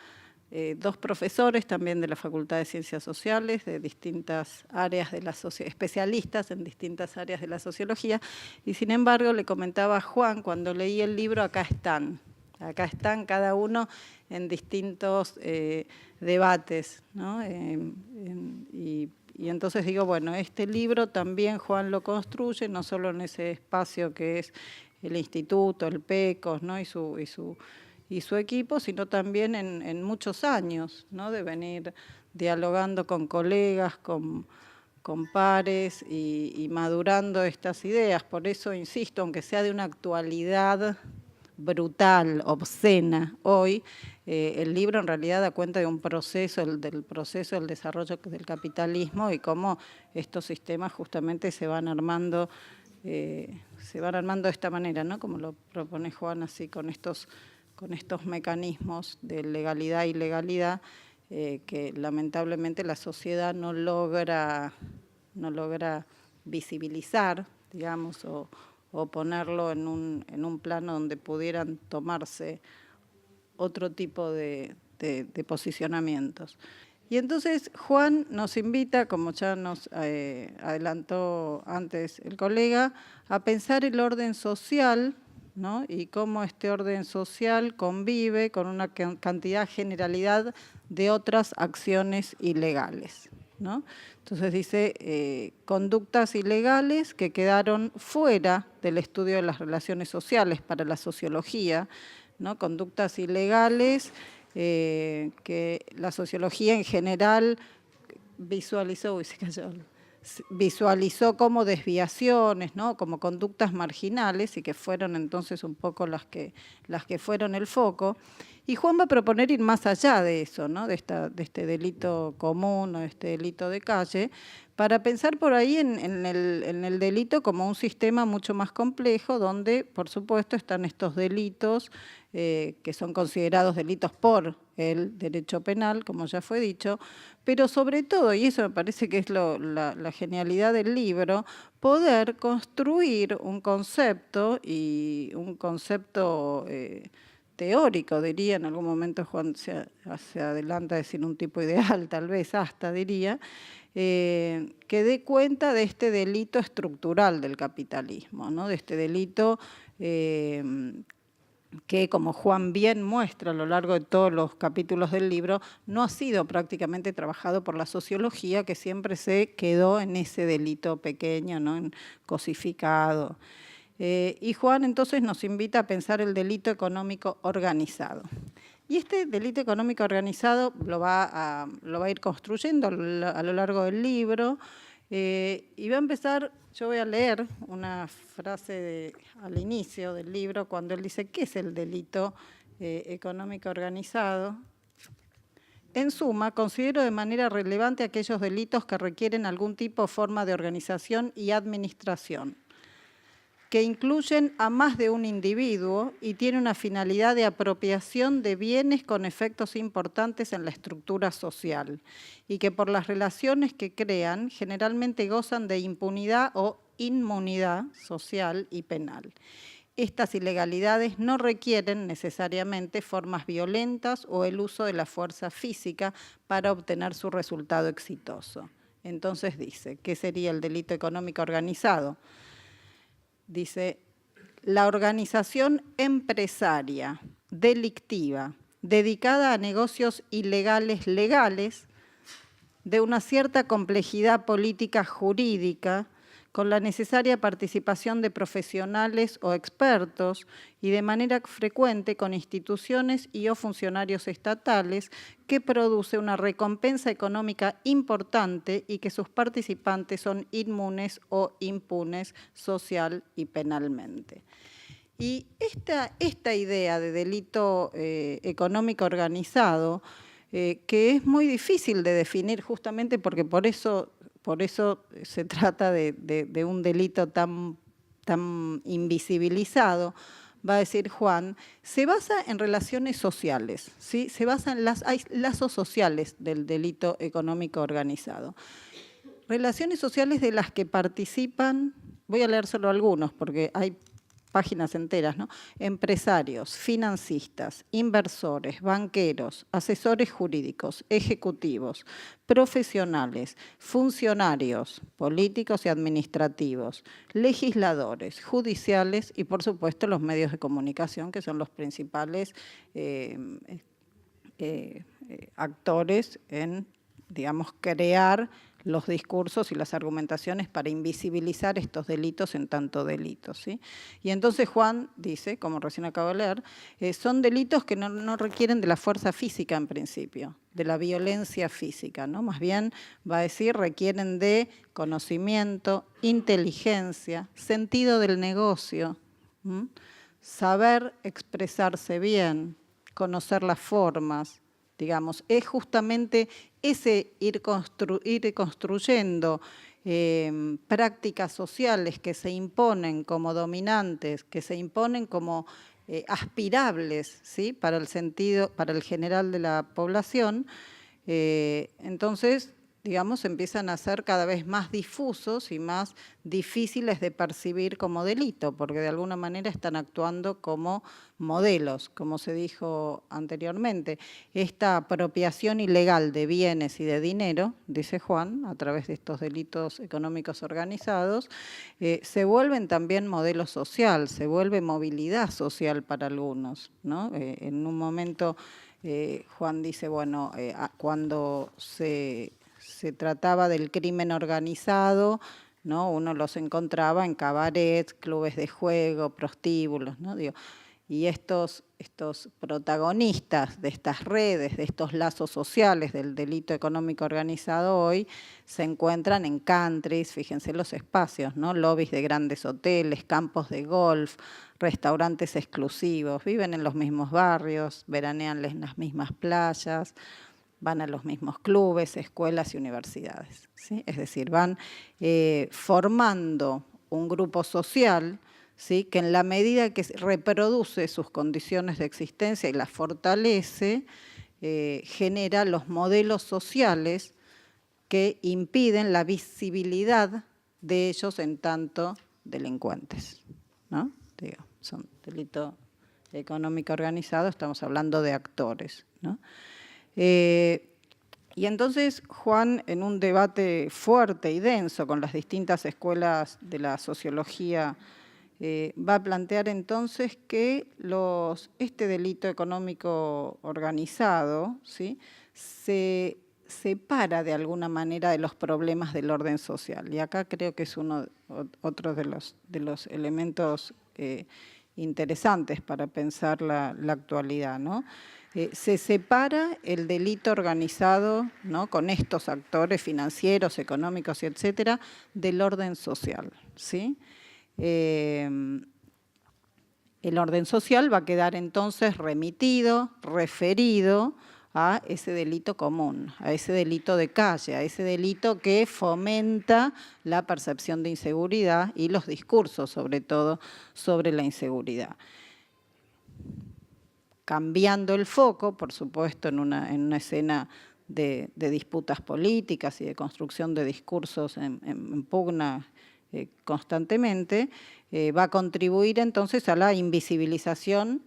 dos profesores también de la Facultad de Ciencias Sociales, de distintas áreas de la especialistas en distintas áreas de la sociología, y sin embargo le comentaba a Juan, cuando leí el libro, acá están cada uno en distintos debates, ¿no? Y entonces digo, bueno, este libro también Juan lo construye, no solo en ese espacio que es el instituto, el PECOS, ¿no? y su equipo, sino también en muchos años, ¿no? De venir dialogando con colegas, con pares y madurando estas ideas. Por eso insisto, aunque sea de una actualidad brutal, obscena hoy, el libro en realidad da cuenta de un proceso, del desarrollo del capitalismo, y cómo estos sistemas justamente se van armando de esta manera, ¿no? Como lo propone Juan, así con estos mecanismos de legalidad e ilegalidad que lamentablemente la sociedad no logra visibilizar, digamos, o ponerlo en un plano donde pudieran tomarse otro tipo de posicionamientos. Y entonces Juan nos invita, como ya nos adelantó antes el colega, a pensar el orden social, ¿no? Y cómo este orden social convive con una cantidad, generalidad de otras acciones ilegales, ¿no? Entonces dice conductas ilegales que quedaron fuera del estudio de las relaciones sociales para la sociología, ¿no? Conductas ilegales que la sociología en general visualizó como desviaciones, ¿no? Como conductas marginales y que fueron entonces un poco las que fueron el foco. Y Juan va a proponer ir más allá de eso, ¿no? de este delito común o de este delito de calle, para pensar por ahí en el delito como un sistema mucho más complejo, donde, por supuesto, están estos delitos que son considerados delitos por el derecho penal, como ya fue dicho, pero sobre todo, y eso me parece que es la genialidad del libro, poder construir un concepto teórico, diría, en algún momento Juan se adelanta a decir un tipo ideal, tal vez hasta diría, que dé cuenta de este delito estructural del capitalismo, ¿no? De este delito que, como Juan bien muestra a lo largo de todos los capítulos del libro, no ha sido prácticamente trabajado por la sociología, que siempre se quedó en ese delito pequeño, ¿no? En cosificado. Y Juan entonces nos invita a pensar el delito económico organizado. Y este delito económico organizado lo va a ir construyendo a lo largo del libro, y va a empezar, yo voy a leer una frase al inicio del libro, cuando él dice, ¿qué es el delito económico organizado? En suma, considero de manera relevante aquellos delitos que requieren algún tipo o forma de organización y administración, que incluyen a más de un individuo y tiene una finalidad de apropiación de bienes con efectos importantes en la estructura social y que por las relaciones que crean generalmente gozan de impunidad o inmunidad social y penal. Estas ilegalidades no requieren necesariamente formas violentas o el uso de la fuerza física para obtener su resultado exitoso. Entonces dice, ¿qué sería el delito económico organizado? Dice, la organización empresaria, delictiva, dedicada a negocios ilegales legales, de una cierta complejidad política jurídica, con la necesaria participación de profesionales o expertos y de manera frecuente con instituciones y o funcionarios estatales, que produce una recompensa económica importante y que sus participantes son inmunes o impunes social y penalmente. Y esta idea de delito económico organizado, que es muy difícil de definir justamente porque por eso se trata de un delito tan invisibilizado, va a decir Juan, se basa en relaciones sociales, ¿sí? Se basa en hay lazos sociales del delito económico organizado. Relaciones sociales de las que participan, voy a leer solo algunos porque hay páginas enteras, ¿no? Empresarios, financistas, inversores, banqueros, asesores jurídicos, ejecutivos, profesionales, funcionarios, políticos y administrativos, legisladores, judiciales y, por supuesto, los medios de comunicación, que son los principales actores en, digamos, crear los discursos y las argumentaciones para invisibilizar estos delitos en tanto delitos, ¿sí? Y entonces Juan dice, como recién acabo de leer, son delitos que no requieren de la fuerza física en principio, de la violencia física, ¿no? Más bien va a decir, requieren de conocimiento, inteligencia, sentido del negocio, saber expresarse bien, conocer las formas, digamos, es justamente ese ir construyendo prácticas sociales que se imponen como dominantes, que se imponen como aspirables, ¿sí? Para el general de la población. Entonces, digamos, empiezan a ser cada vez más difusos y más difíciles de percibir como delito, porque de alguna manera están actuando como modelos, como se dijo anteriormente. Esta apropiación ilegal de bienes y de dinero, dice Juan, a través de estos delitos económicos organizados, se vuelven también modelo social, se vuelve movilidad social para algunos, ¿no? En un momento Juan dice, bueno, cuando se trataba del crimen organizado, ¿no? Uno los encontraba en cabarets, clubes de juego, prostíbulos, ¿no? Digo, y estos protagonistas de estas redes, de estos lazos sociales del delito económico organizado hoy, se encuentran en countries, fíjense los espacios, ¿no? Lobbies de grandes hoteles, campos de golf, restaurantes exclusivos, viven en los mismos barrios, veranean en las mismas playas, van a los mismos clubes, escuelas y universidades, ¿sí? Es decir, van formando un grupo social, ¿sí? Que en la medida que reproduce sus condiciones de existencia y las fortalece, genera los modelos sociales que impiden la visibilidad de ellos en tanto delincuentes, ¿no? Digo, son delito económico organizado, estamos hablando de actores, ¿no? Y entonces Juan, en un debate fuerte y denso con las distintas escuelas de la sociología, va a plantear entonces que este delito económico organizado, ¿sí? Se separa de alguna manera de los problemas del orden social. Y acá creo que es otro de los elementos interesantes para pensar la actualidad, ¿no? Se separa el delito organizado, ¿no? Con estos actores financieros, económicos, y etcétera, del orden social, ¿sí? El orden social va a quedar entonces remitido, referido a ese delito común, a ese delito de calle, a ese delito que fomenta la percepción de inseguridad y los discursos, sobre todo, sobre la inseguridad. Cambiando el foco, por supuesto, en una escena de disputas políticas y de construcción de discursos en pugna constantemente, va a contribuir entonces a la invisibilización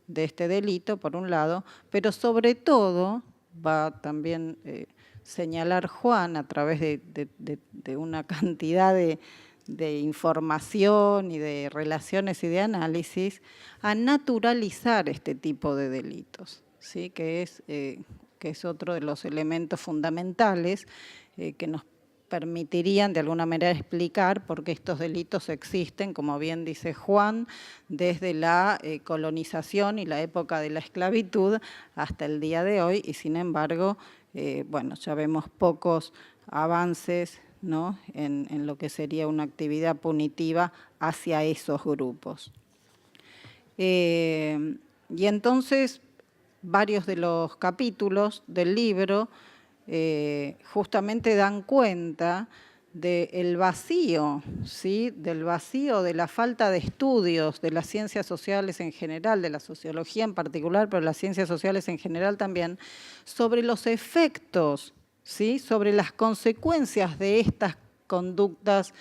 de este delito, por un lado, pero sobre todo va también señalar Juan a través de una cantidad de información y de relaciones y de análisis, a naturalizar este tipo de delitos, ¿sí? Que es otro de los elementos fundamentales que nos permitirían de alguna manera explicar por qué estos delitos existen, como bien dice Juan, desde la colonización y la época de la esclavitud hasta el día de hoy, y sin embargo, bueno, ya vemos pocos avances, ¿no? en lo que sería una actividad punitiva hacia esos grupos. Y entonces, varios de los capítulos del libro justamente dan cuenta del vacío, ¿sí? Del vacío, de la falta de estudios de las ciencias sociales en general, de la sociología en particular, pero las ciencias sociales en general también, sobre los efectos, ¿sí? Sobre las consecuencias de estas conductas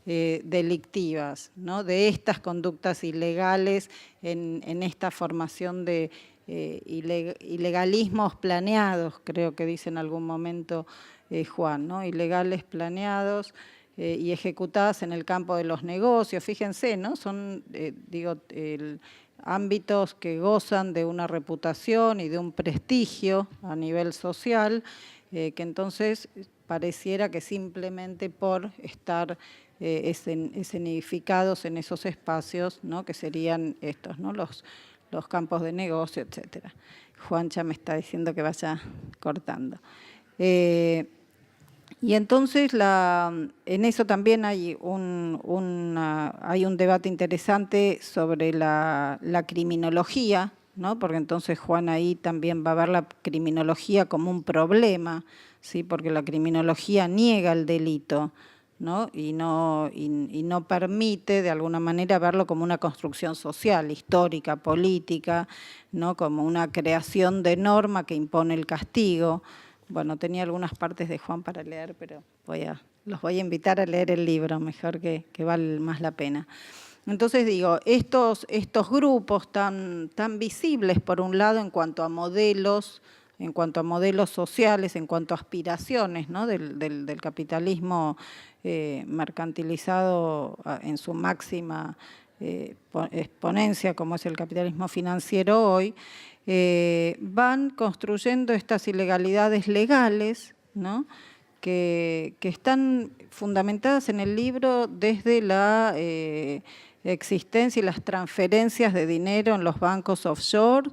delictivas, ¿no? De estas conductas ilegales en esta formación de ilegalismos planeados, creo que dice en algún momento Juan, ¿no? Ilegales planeados y ejecutadas en el campo de los negocios. Fíjense, ¿no? Son, ámbitos que gozan de una reputación y de un prestigio a nivel social, que entonces pareciera que simplemente por estar escenificados en esos espacios, ¿no? Que serían estos, ¿no? Los campos de negocio, etcétera. Juan ya me está diciendo que vaya cortando. Y entonces en eso también hay un debate interesante sobre la criminología, ¿no? Porque entonces Juan ahí también va a ver la criminología como un problema, ¿sí? Porque la criminología niega el delito, ¿no? Y no permite de alguna manera verlo como una construcción social, histórica, política, ¿no? Como una creación de norma que impone el castigo, bueno, tenía algunas partes de Juan para leer, pero los voy a invitar a leer el libro, mejor que vale más la pena. Entonces digo, estos grupos tan visibles, por un lado, en cuanto a modelos sociales, en cuanto a aspiraciones, ¿no?, del capitalismo mercantilizado en su máxima exponencia, como es el capitalismo financiero hoy, van construyendo estas ilegalidades legales, ¿no?, que están fundamentadas en el libro desde la existencia y las transferencias de dinero en los bancos offshore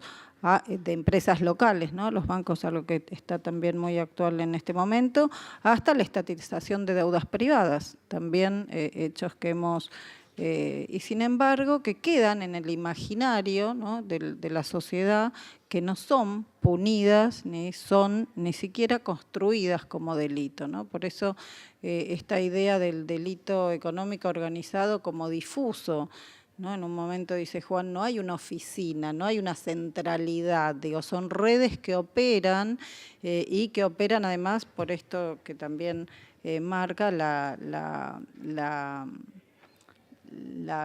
de empresas locales, ¿no?, los bancos, algo que está también muy actual en este momento, hasta la estatización de deudas privadas, también hechos que hemos... y sin embargo que quedan en el imaginario, ¿no?, de la sociedad, que no son punidas ni son ni siquiera construidas como delito, ¿no? Por eso esta idea del delito económico organizado como difuso, ¿no? En un momento dice Juan, no hay una oficina, no hay una centralidad, digo, son redes que operan y que operan además por esto que también marca la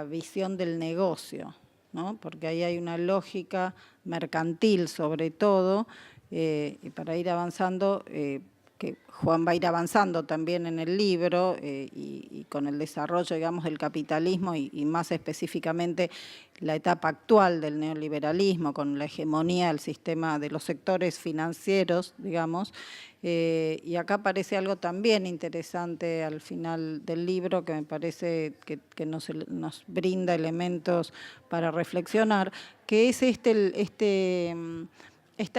visión del negocio, ¿no? Porque ahí hay una lógica mercantil sobre todo, y para ir avanzando, que Juan va a ir avanzando también en el libro y con el desarrollo, digamos, del capitalismo y más específicamente la etapa actual del neoliberalismo, con la hegemonía del sistema de los sectores financieros, digamos. Y acá aparece algo también interesante al final del libro que me parece que nos brinda elementos para reflexionar, que es esta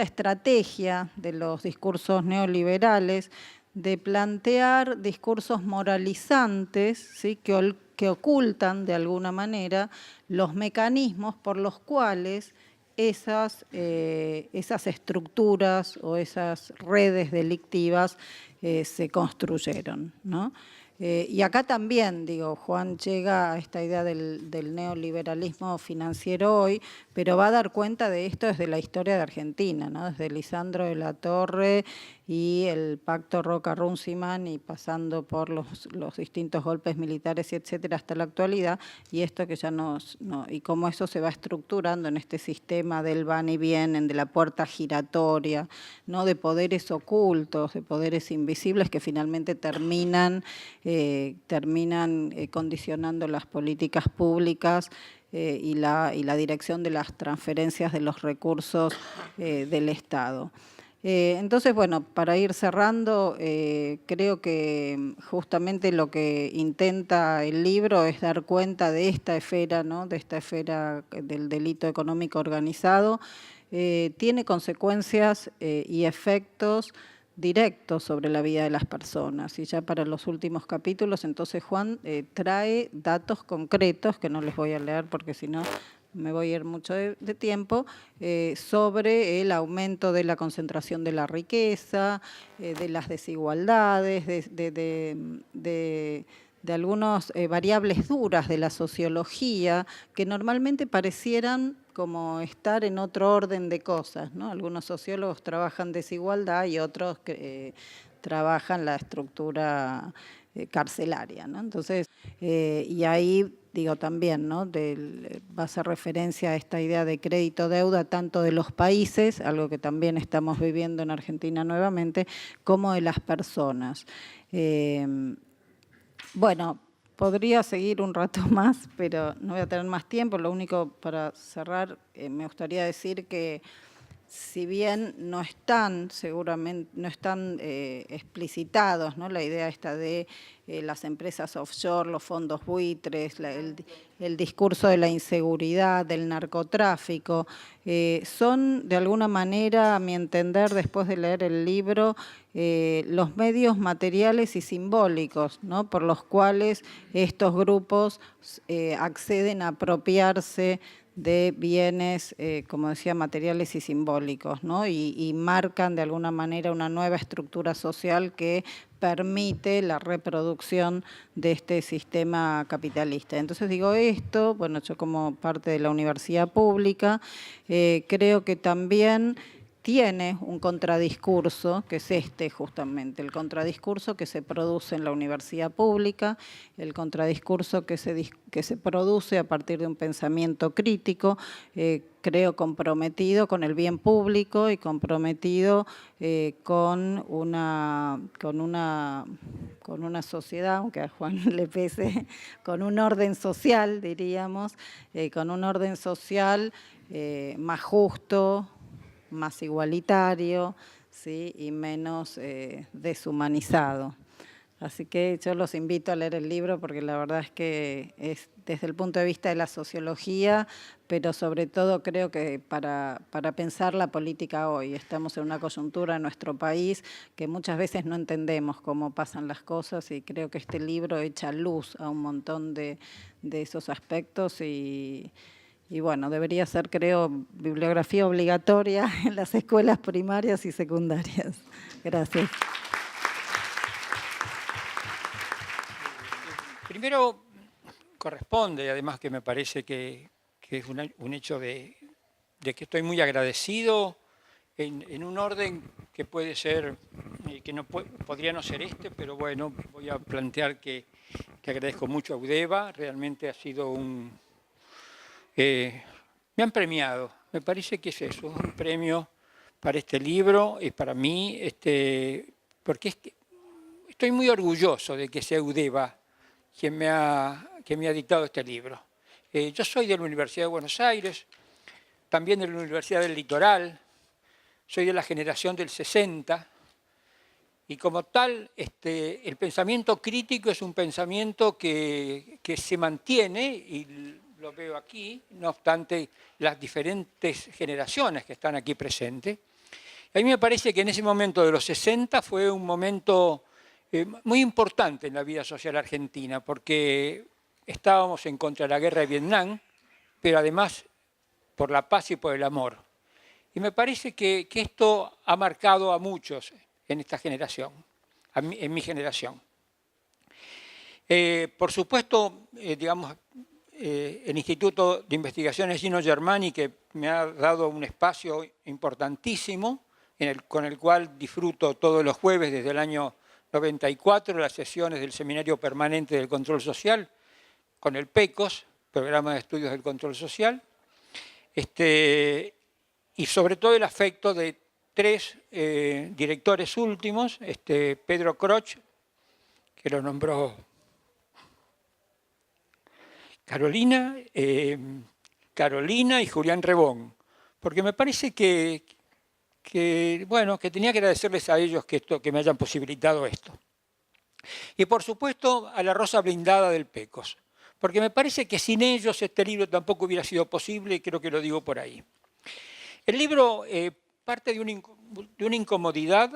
estrategia de los discursos neoliberales de plantear discursos moralizantes, ¿sí?, que ocultan de alguna manera los mecanismos por los cuales esas estructuras o esas redes delictivas se construyeron, ¿no? Y acá también, digo, Juan llega a esta idea del neoliberalismo financiero hoy, pero va a dar cuenta de esto desde la historia de Argentina, ¿no?, desde Lisandro de la Torre y el pacto Roca-Runciman y pasando por los distintos golpes militares y etcétera hasta la actualidad, y esto que ya y cómo eso se va estructurando en este sistema del van y vienen, de la puerta giratoria, ¿no?, de poderes ocultos, de poderes invisibles que finalmente terminan condicionando las políticas públicas y la dirección de las transferencias de los recursos del Estado. Entonces, bueno, para ir cerrando, creo que justamente lo que intenta el libro es dar cuenta de esta esfera, ¿no?, de esta esfera del delito económico organizado. Tiene consecuencias y efectos directos sobre la vida de las personas. Y ya para los últimos capítulos, entonces Juan trae datos concretos, que no les voy a leer porque si no me voy a ir mucho de tiempo, sobre el aumento de la concentración de la riqueza, de las desigualdades, de algunas variables duras de la sociología que normalmente parecieran como estar en otro orden de cosas, ¿no? Algunos sociólogos trabajan desigualdad y otros trabajan la estructura carcelaria, ¿no? Entonces, y ahí digo también, ¿no?, va a hacer referencia a esta idea de crédito-deuda tanto de los países, algo que también estamos viviendo en Argentina nuevamente, como de las personas. Bueno, podría seguir un rato más, pero no voy a tener más tiempo. Lo único para cerrar, me gustaría decir que si bien no están seguramente, no están explicitados, ¿no?, la idea esta de las empresas offshore, los fondos buitres, el discurso de la inseguridad, del narcotráfico, son de alguna manera, a mi entender, después de leer el libro, los medios materiales y simbólicos, ¿no?, por los cuales estos grupos acceden a apropiarse de bienes, como decía, materiales y simbólicos, ¿no?, y marcan de alguna manera una nueva estructura social que permite la reproducción de este sistema capitalista. Entonces digo esto, bueno, yo como parte de la universidad pública, creo que también tiene un contradiscurso, que es este justamente, el contradiscurso que se produce en la universidad pública, el contradiscurso que se produce a partir de un pensamiento crítico, creo comprometido con el bien público y comprometido con una sociedad, aunque a Juan le pese, con un orden social, diríamos, con un orden social más justo, más igualitario, ¿sí? Y menos deshumanizado. Así que yo los invito a leer el libro porque la verdad es que es desde el punto de vista de la sociología, pero sobre todo creo que para pensar la política hoy. Estamos en una coyuntura en nuestro país que muchas veces no entendemos cómo pasan las cosas y creo que este libro echa luz a un montón de esos aspectos y bueno, debería ser, creo, bibliografía obligatoria en las escuelas primarias y secundarias. Gracias. Primero, corresponde, además que me parece que es un hecho de que estoy muy agradecido en un orden que puede ser, que no podría no ser este, pero bueno, voy a plantear que agradezco mucho a UDEVA, realmente ha sido me han premiado, me parece que es eso, un premio para este libro y para mí, porque estoy muy orgulloso de que sea UDEVA quien me ha dictado este libro. Yo soy de la Universidad de Buenos Aires, también de la Universidad del Litoral, soy de la generación del 60, y como tal, el pensamiento crítico es un pensamiento que se mantiene, y lo veo aquí, no obstante las diferentes generaciones que están aquí presentes. A mí me parece que en ese momento de los 60 fue un momento muy importante en la vida social argentina, porque estábamos en contra de la guerra de Vietnam, pero además por la paz y por el amor. Y me parece que esto ha marcado a muchos en esta generación, en mi generación. Por supuesto, digamos, el Instituto de Investigaciones Gino Germani, que me ha dado un espacio importantísimo, con el cual disfruto todos los jueves desde el año 94, las sesiones del Seminario Permanente del Control Social, con el PECOS, Programa de Estudios del Control Social, y sobre todo el afecto de tres directores últimos, Pedro Croch, que lo nombró Carolina y Julián Rebón, porque me parece que tenía que agradecerles a ellos que me hayan posibilitado esto. Y por supuesto a la Rosa Blindada del PECOS, porque me parece que sin ellos este libro tampoco hubiera sido posible, y creo que lo digo por ahí. El libro parte de una incomodidad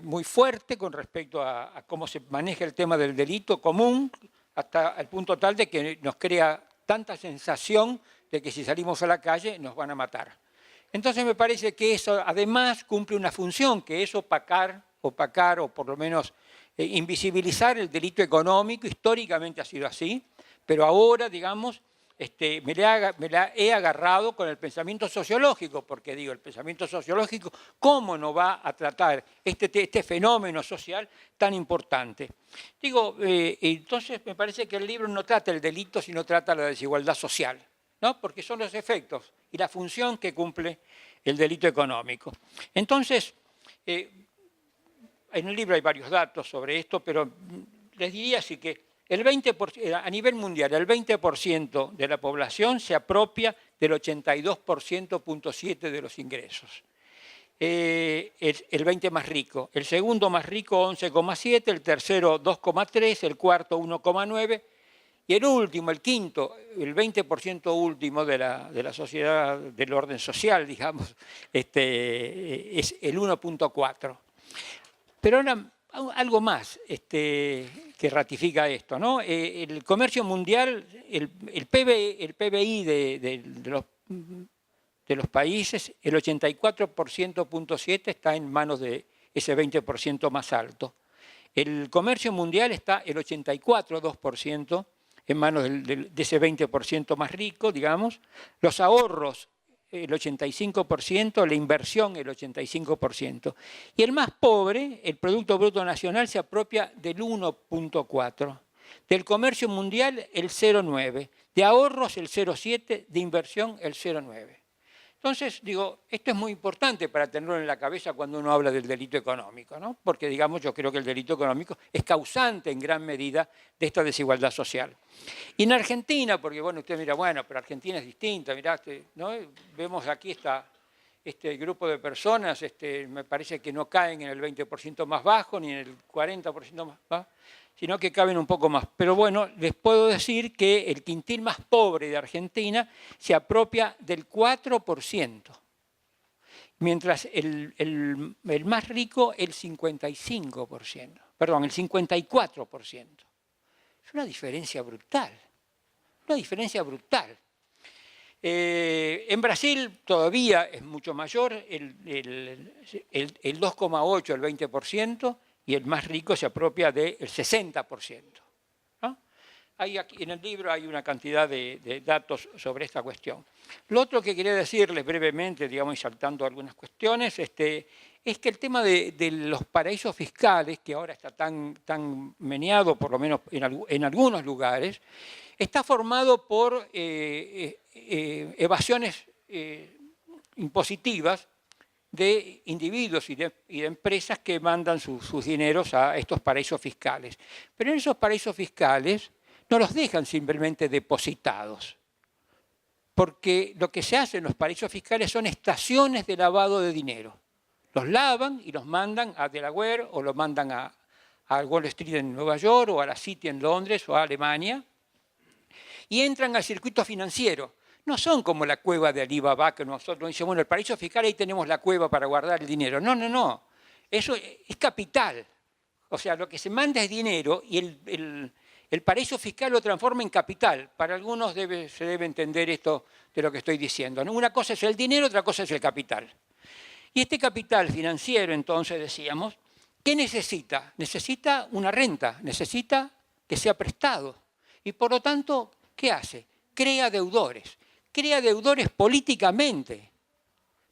muy fuerte con respecto a cómo se maneja el tema del delito común, hasta el punto tal de que nos crea tanta sensación de que si salimos a la calle nos van a matar. Entonces me parece que eso además cumple una función, que es opacar o por lo menos invisibilizar el delito económico. Históricamente ha sido así, pero ahora, digamos, me la he agarrado con el pensamiento sociológico, porque digo, el pensamiento sociológico, ¿cómo no va a tratar este fenómeno social tan importante? Digo, entonces me parece que el libro no trata el delito, sino trata la desigualdad social, ¿no? Porque son los efectos y la función que cumple el delito económico. Entonces, en el libro hay varios datos sobre esto, pero les diría así que a nivel mundial, el 20% de la población se apropia del 82,7% de los ingresos. El 20 más rico. El segundo más rico, 11,7%, el tercero, 2,3%, el cuarto, 1,9%, y el último, el quinto, el 20% último de la sociedad, del orden social, digamos, es el 1,4%. Pero ahora, algo más que ratifica esto, ¿no? El comercio mundial, el PBI de los países, el 84,7% está en manos de ese 20% más alto. El comercio mundial está el 84,2% en manos de ese 20% más rico, digamos. Los ahorros el 85%, la inversión el 85%. Y el más pobre, el Producto Bruto Nacional, se apropia del 1,4%. Del comercio mundial el 0,9%. De ahorros el 0,7%, de inversión el 0,9%. Entonces, digo, esto es muy importante para tenerlo en la cabeza cuando uno habla del delito económico, ¿no? Porque, digamos, yo creo que el delito económico es causante en gran medida de esta desigualdad social. Y en Argentina, porque, bueno, usted mira, bueno, pero Argentina es distinta, mirá, ¿no? Vemos aquí este grupo de personas, me parece que no caen en el 20% más bajo, ni en el 40% más bajo, sino que caben un poco más. Pero bueno, les puedo decir que el quintil más pobre de Argentina se apropia del 4%, mientras el más rico el 55%, perdón, el 54%. Es una diferencia brutal, una diferencia brutal. En Brasil todavía es mucho mayor, el 2,8%, el 20%, y el más rico se apropia del 60%. ¿No? Aquí en el libro hay una cantidad de datos sobre esta cuestión. Lo otro que quería decirles brevemente, digamos, y saltando algunas cuestiones, es que el tema de los paraísos fiscales, que ahora está tan meneado, por lo menos en algunos lugares, está formado por evasiones impositivas de individuos y de empresas que mandan sus dineros a estos paraísos fiscales. Pero en esos paraísos fiscales no los dejan simplemente depositados, porque lo que se hace en los paraísos fiscales son estaciones de lavado de dinero. Los lavan y los mandan a Delaware o los mandan a Wall Street en Nueva York o a la City en Londres o a Alemania y entran al circuito financiero. No son como la cueva de Alibaba, que nosotros decimos, bueno, el paraíso fiscal, ahí tenemos la cueva para guardar el dinero. No, no, no. Eso es capital. O sea, lo que se manda es dinero y el paraíso fiscal lo transforma en capital. Para algunos se debe entender esto de lo que estoy diciendo, ¿no? Una cosa es el dinero, otra cosa es el capital. Y este capital financiero, entonces, decíamos, ¿qué necesita? Necesita una renta, necesita que sea prestado. Y por lo tanto, ¿qué hace? Crea deudores. Crea deudores políticamente.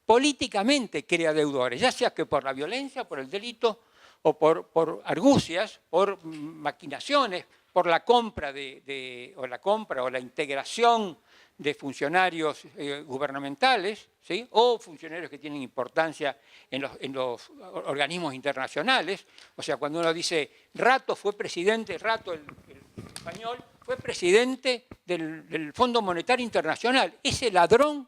Políticamente crea deudores, ya sea que por la violencia, por el delito, o por argucias, por maquinaciones, por la compra o la integración de funcionarios gubernamentales, ¿sí? O funcionarios que tienen importancia en los organismos internacionales. O sea, cuando uno dice Rato fue presidente, Rato el español, fue presidente del Fondo Monetario Internacional. Ese ladrón,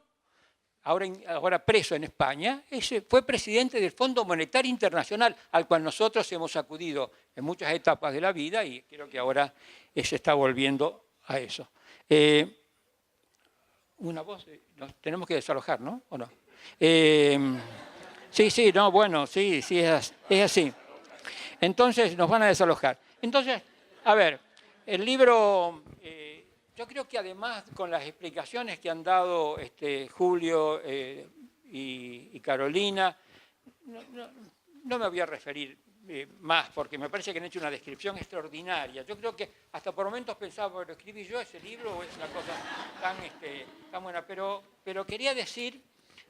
ahora preso en España, ese fue presidente del Fondo Monetario Internacional, al cual nosotros hemos acudido en muchas etapas de la vida y creo que ahora se está volviendo a eso. Una voz, nos tenemos que desalojar, ¿no? ¿O no? Sí, no, bueno, sí, es así. Entonces nos van a desalojar. Entonces, a ver, el libro, yo creo que además con las explicaciones que han dado Julio y Carolina, no me voy a referir más, porque me parece que han hecho una descripción extraordinaria. Yo creo que hasta por momentos pensaba, ¿lo escribí yo ese libro o es una cosa tan buena? Pero quería decir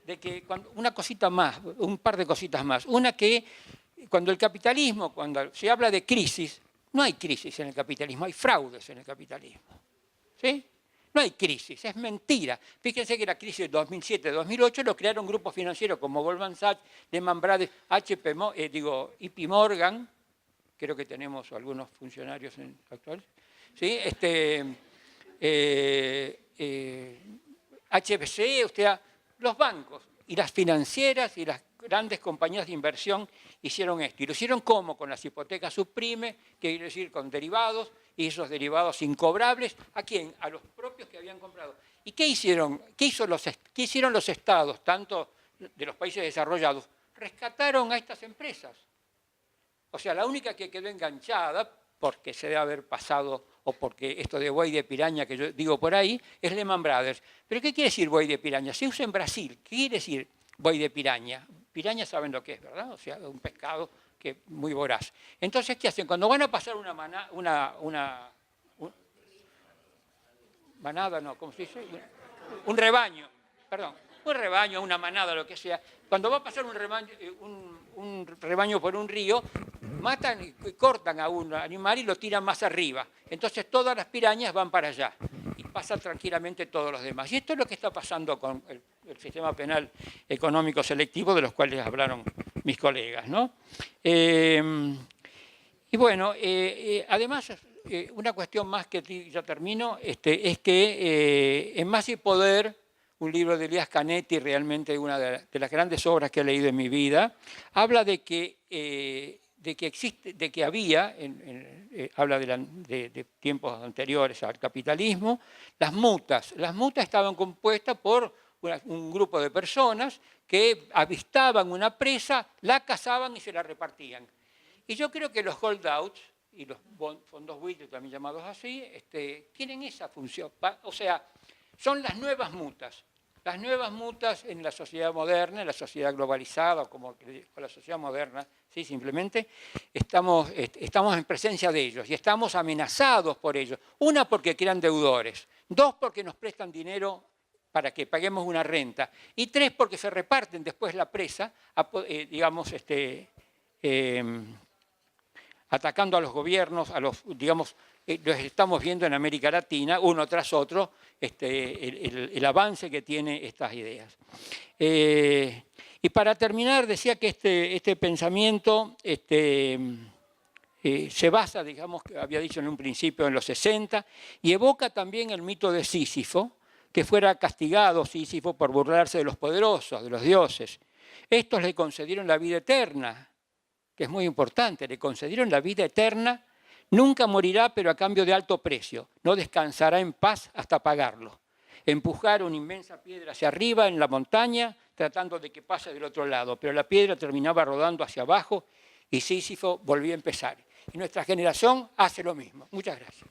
de que una cosita más, un par de cositas más. Una que cuando el capitalismo, cuando se habla de crisis, no hay crisis en el capitalismo, hay fraudes en el capitalismo. ¿Sí? No hay crisis, es mentira. Fíjense que la crisis de 2007-2008 lo crearon grupos financieros como Goldman Sachs, Lehman Brothers, JP Morgan, creo que tenemos algunos funcionarios actuales, ¿sí? HSBC, o sea, los bancos y las financieras y las grandes compañías de inversión hicieron esto. Y lo hicieron ¿cómo? Con las hipotecas subprime, que quiere decir con derivados, y esos derivados incobrables, ¿a quién? A los propios que habían comprado. ¿Y qué hicieron? ¿Qué hicieron los estados, tanto de los países desarrollados? Rescataron a estas empresas. O sea, la única que quedó enganchada, porque se debe haber pasado, o porque esto de buey de piraña que yo digo por ahí, es Lehman Brothers. ¿Pero qué quiere decir buey de piraña? Se usa en Brasil. ¿Qué quiere decir buey de piraña? Piraña saben lo que es, ¿verdad? O sea, un pescado que es muy voraz. Entonces, ¿qué hacen? Cuando van a pasar una manada, no, ¿cómo se dice? Un rebaño, perdón. un rebaño, una manada, lo que sea. Cuando va a pasar un rebaño por un río, matan y cortan a un animal y lo tiran más arriba. Entonces todas las pirañas van para allá y pasan tranquilamente todos los demás. Y esto es lo que está pasando con el sistema penal económico selectivo, de los cuales hablaron mis colegas, ¿no? Y bueno, además, una cuestión más que ya termino, es que En Más y Poder, un libro de Elías Canetti, realmente una de las grandes obras que he leído en mi vida, habla de que había, habla de tiempos anteriores al capitalismo, las mutas. Las mutas estaban compuestas por un grupo de personas que avistaban una presa, la cazaban y se la repartían. Y yo creo que los holdouts y los fondos buitres, también llamados así, tienen esa función. O sea, son las nuevas mutas. Las nuevas mutas en la sociedad moderna, en la sociedad globalizada, como la sociedad moderna, ¿sí? Simplemente estamos en presencia de ellos y estamos amenazados por ellos. Una, porque crean deudores. Dos, porque nos prestan dinero para que paguemos una renta. Y tres, porque se reparten después la presa, digamos, atacando a los gobiernos, los estamos viendo en América Latina, uno tras otro, el avance que tiene estas ideas. Y para terminar, decía que este pensamiento se basa, digamos, que había dicho en un principio, en los 60, y evoca también el mito de Sísifo, que fuera castigado Sísifo por burlarse de los poderosos, de los dioses. Estos le concedieron la vida eterna, que es muy importante, le concedieron la vida eterna. Nunca morirá, pero a cambio de alto precio. No descansará en paz hasta pagarlo. Empujaron una inmensa piedra hacia arriba en la montaña, tratando de que pase del otro lado, pero la piedra terminaba rodando hacia abajo y Sísifo volvía a empezar. Y nuestra generación hace lo mismo. Muchas gracias.